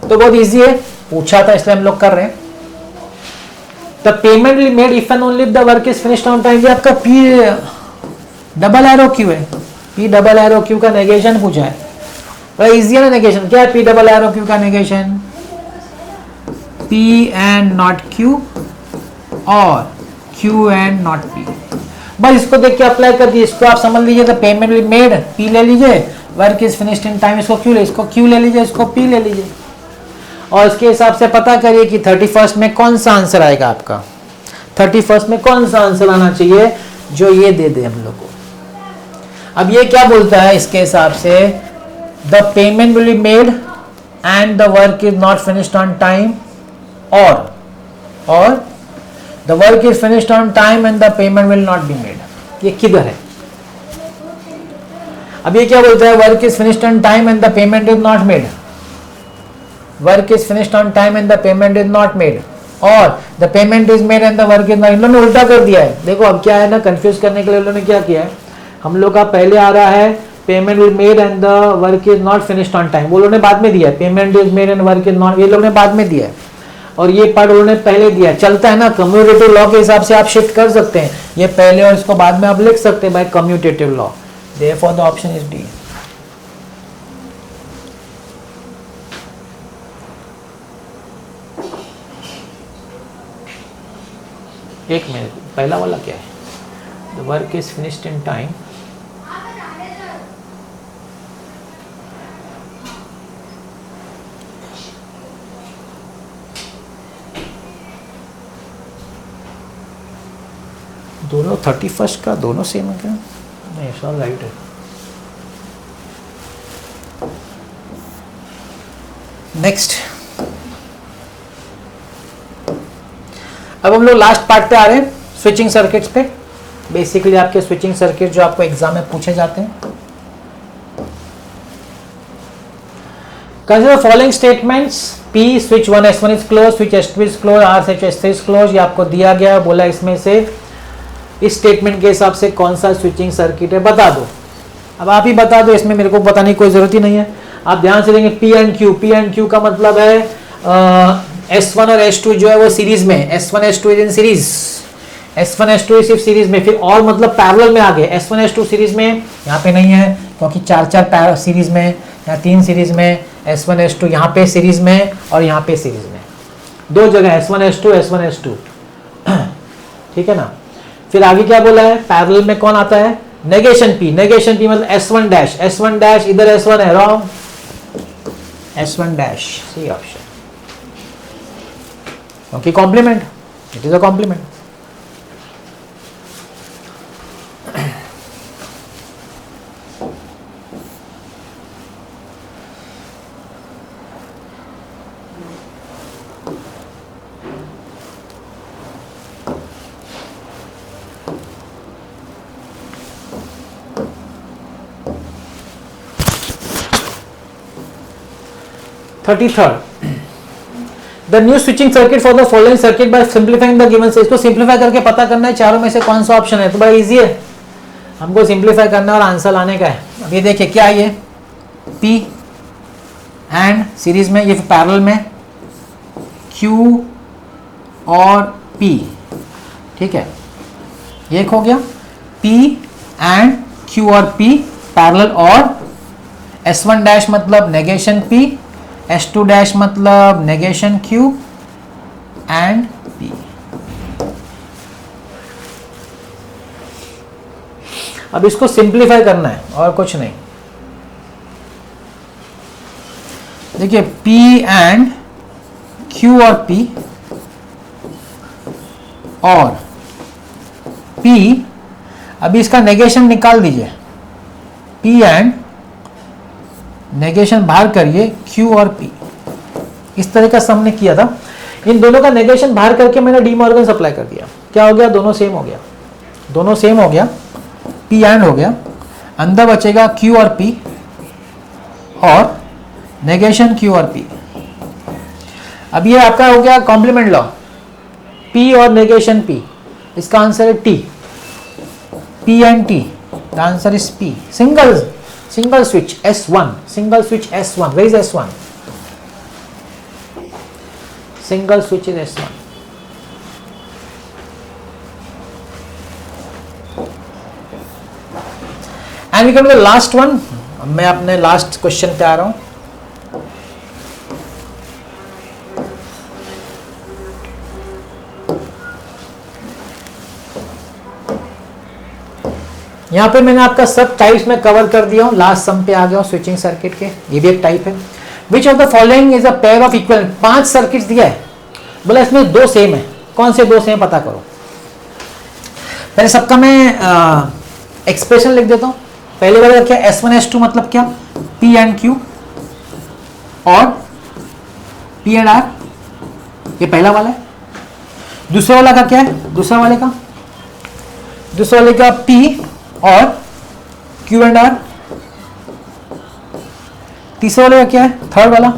तो बहुत इजी है, पूछा था इसलिए हम लोग कर रहे हैं। The payment will made if and only the work is finished on time. ये आपका पी डबल एरो क्यू है, पी डबल एरो क्यू का नेगेशन पूछा है, बड़ा इजी है ना नेगेशन। क्या है पी डबल एरो क्यू का negation? P and not Q और क्यू एंड नॉट पी। बस इसको देख के अप्लाई कर दिए, इसको आप समझ लीजिए। The payment will made, P ले लीजिए, work is finished in time, इसको क्यू ले, इसको क्यू ले लीजिए, इसको पी ले लीजिए, और इसके हिसाब से पता करिए कि 31st में कौन सा आंसर आएगा आपका। 31st में कौन सा आंसर आना चाहिए जो ये दे दे हम लोग को। अब ये क्या बोलता है इसके हिसाब से? The payment will be made and the work is not finished on time, और the work is finished on time and the payment will not be made. ये किधर है? अब ये क्या बोलता है? Work is finished on time and the payment is not made, work is finished on time and the payment is not made, और the payment is made and the work is not. इन लोगों ने उल्टा कर दिया है। देखो अब क्या है ना, कंफ्यूज करने के लिए उन्होंने क्या किया है, हम लोग का पहले आ रहा है payment is made and the work is not finished on time, वो लोगों ने बाद में दिया है। Payment is made and work is not, ये लोगों ने बाद में दिया है, और ये पार्ट उन्होंने पहले दिया है। चलता है ना, कम्यूटेटिव लॉ के हिसाब से आप शिफ्ट कर सकते हैं, ये पहले और इसको बाद में आप लिख सकते हैं by commutative law. Therefore the option is D. एक मिनट, पहला वाला क्या है? The work is finished in time, दोनों 31 का दोनों सेम है क्या? नहीं, सब राइट है। नेक्स्ट, अब हम लोग लास्ट पार्ट पे आ रहे हैं, स्विचिंग सर्किट्स पे। बेसिकली आपके स्विचिंग सर्किट जो आपको एग्जाम में पूछे जाते हैं। Consider following statements, P switch 1 S1 is close, switch S2 is close, R switch S3 is close. ये आपको दिया गया, बोला इसमें से इस स्टेटमेंट के हिसाब से कौन सा स्विचिंग सर्किट है बता दो। अब आप ही बता दो, इसमें मेरे को बताने की कोई जरूरत ही नहीं है। आप ध्यान से देंगे P and Q, P and Q का मतलब है S1 और S2 जो है वो सीरीज में, S1 S2 is in series, S1 S2 सिर्फ सीरीज में, फिर और मतलब पैरेलल में आ गए। S1 S2 सीरीज में यहाँ पे नहीं है क्योंकि चार सीरीज में, यहाँ 3 सीरीज में, S1 S2 यहाँ पे सीरीज में और यहाँ पे सीरीज में, 2 जगह S1 S2 S1 S2 ठीक है ना। फिर आगे क्या बोला है, पैरेलल में कौन आता है, नेगेशन P, नेगेशन P मतलब S1 डैश, S1 डैश इधर S1 है, wrong, S1 dash C option, क्योंकि complement, it is a complement. The new switching circuit for the following circuit by simplifying the given से। इसको simplify करके पता करना है चारों में से कौन सा ऑप्शन है, तो बड़ा इजी है, हमको सिंप्लीफाई करना और आंसर लाने का है। अब ये देखिए क्या है, ये P एंड सीरीज में, ये पैरेलल में Q और P, ठीक है, ये हो गया P एंड Q और P पैरेलल, और S1 डैश मतलब नेगेशन P, S2 डैश मतलब नेगेशन Q एंड P। अब इसको सिंप्लीफाई करना है और कुछ नहीं। देखिए P एंड Q और P और P, अभी इसका नेगेशन निकाल दीजिए, P एंड नेगेशन बाहर करिए Q और P, इस तरह का सम ने किया था। इन दोनों का नेगेशन बाहर करके मैंने डी मॉर्गन अप्लाई कर दिया, क्या हो गया, दोनों सेम हो गया, दोनों सेम हो गया, P एंड हो गया, अंदर बचेगा Q और P और नेगेशन Q और P। अब ये आपका हो गया कॉम्प्लीमेंट लॉ, P और नेगेशन P, इसका आंसर है T, P and T, the answer is P। Single switch S1, single switch S1, where is S1? Single switch is S1. And we come to the last one. मैं अपने last question पे आ रहा हूं। यहाँ पे मैंने आपका सब टाइप्स में कवर कर दिया हूँ, लास्ट सम पे आ गया हूँ स्विचिंग सर्किट के, ये भी एक टाइप है। विच of the following is a pair of equal, 5 circuits दिया है, बोला इसमें 2 सेम है, कौन से 2 सेम पता करो। पहले सबका मैं एक्सप्रेशन लिख देता हूँ। पहले वाला क्या, S1 S2 मतलब क्या, P एंड Q और P एंड R, ये पहला वाला है। दूसरा वाला का क्या है, दूसरा वाले का P और Q एंड R। तीसरा वाले का क्या है, थर्ड वाला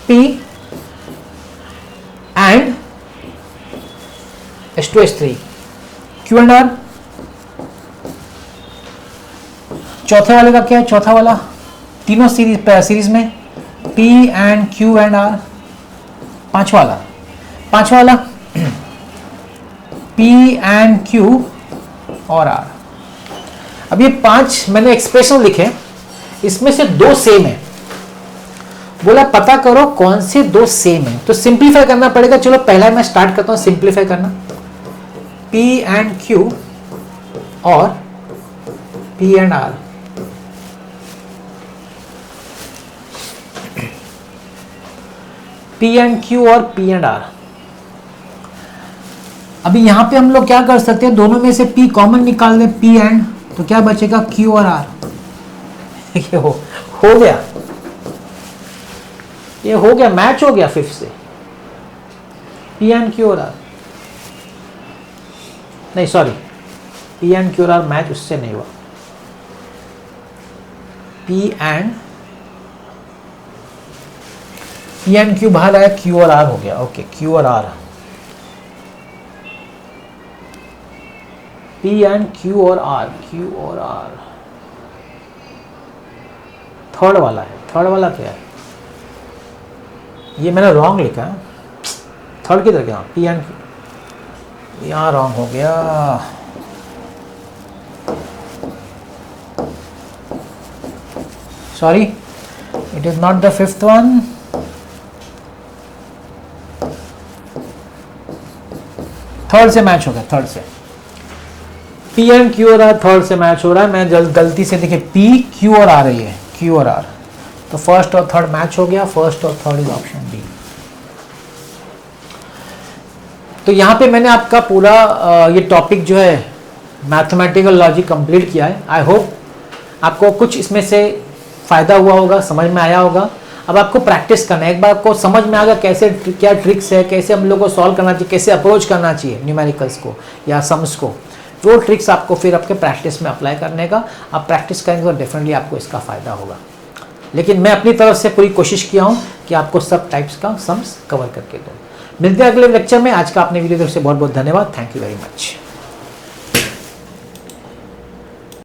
P and S2 S3, Q and R। चौथे वाले का क्या है, चौथा वाला, तीनों सीरीज में P and Q and R। पांचवा वाला P एंड Q और R। अब ये 5 मैंने एक्सप्रेशन लिखे, इसमें से 2 सेम है, बोला पता करो कौन से 2 सेम है, तो सिंप्लीफाई करना पड़ेगा। चलो पहला मैं स्टार्ट करता हूं सिंप्लीफाई करना, P एंड Q और P and R। P and Q और P एंड R। अभी यहाँ पे हम लोग क्या कर सकते हैं, दोनों में से P कॉमन निकाल दें, P एंड, तो क्या बचेगा Q और R। ये हो गया, ये हो गया, मैच हो गया 5 से, P एंड Q और R, नहीं सॉरी, P एंड Q और R मैच उससे नहीं हुआ, P एंड Q बाहर आया, Q और R हो गया, ओके Q और R, P एंड Q और R, Q और R, थर्ड वाला है, थर्ड वाला क्या है, ये मैंने रॉन्ग लिखा है, थर्ड किधर गया, P एंड Q, यहाँ रॉन्ग हो गया, sorry, it is not the fifth one, third से मैच हो गया, थर्ड से P एंड Q और R थर्ड से मैच हो रहा है, मैं गलती से देखिए P Q और R है, Q और R, तो फर्स्ट और थर्ड मैच हो गया, फर्स्ट और थर्ड इज ऑप्शन डी। तो यहाँ पे मैंने आपका पूरा ये टॉपिक जो है मैथमेटिकल लॉजिक कंप्लीट किया है। आई होप आपको कुछ इसमें से फ़ायदा हुआ होगा, समझ में आया होगा। अब आपको प्रैक्टिस करना है, एक बार आपको समझ में आ गया कैसे क्या ट्रिक्स है, कैसे हम लोग को सॉल्व करना चाहिए, कैसे अप्रोच करना चाहिए न्यूमेरिकल्स को या सम्स को, वो ट्रिक्स आपको फिर आपके प्रैक्टिस में अप्लाई करने का, आप प्रैक्टिस करेंगे तो डेफिनेटली आपको इसका फ़ायदा होगा। लेकिन मैं अपनी तरफ से पूरी कोशिश किया हूँ कि आपको सब टाइप्स का सम्स कवर करके दूँ। मिलते हैं अगले लेक्चर में। आज का आपने वीडियो देखने से बहुत बहुत धन्यवाद। Thank you very much.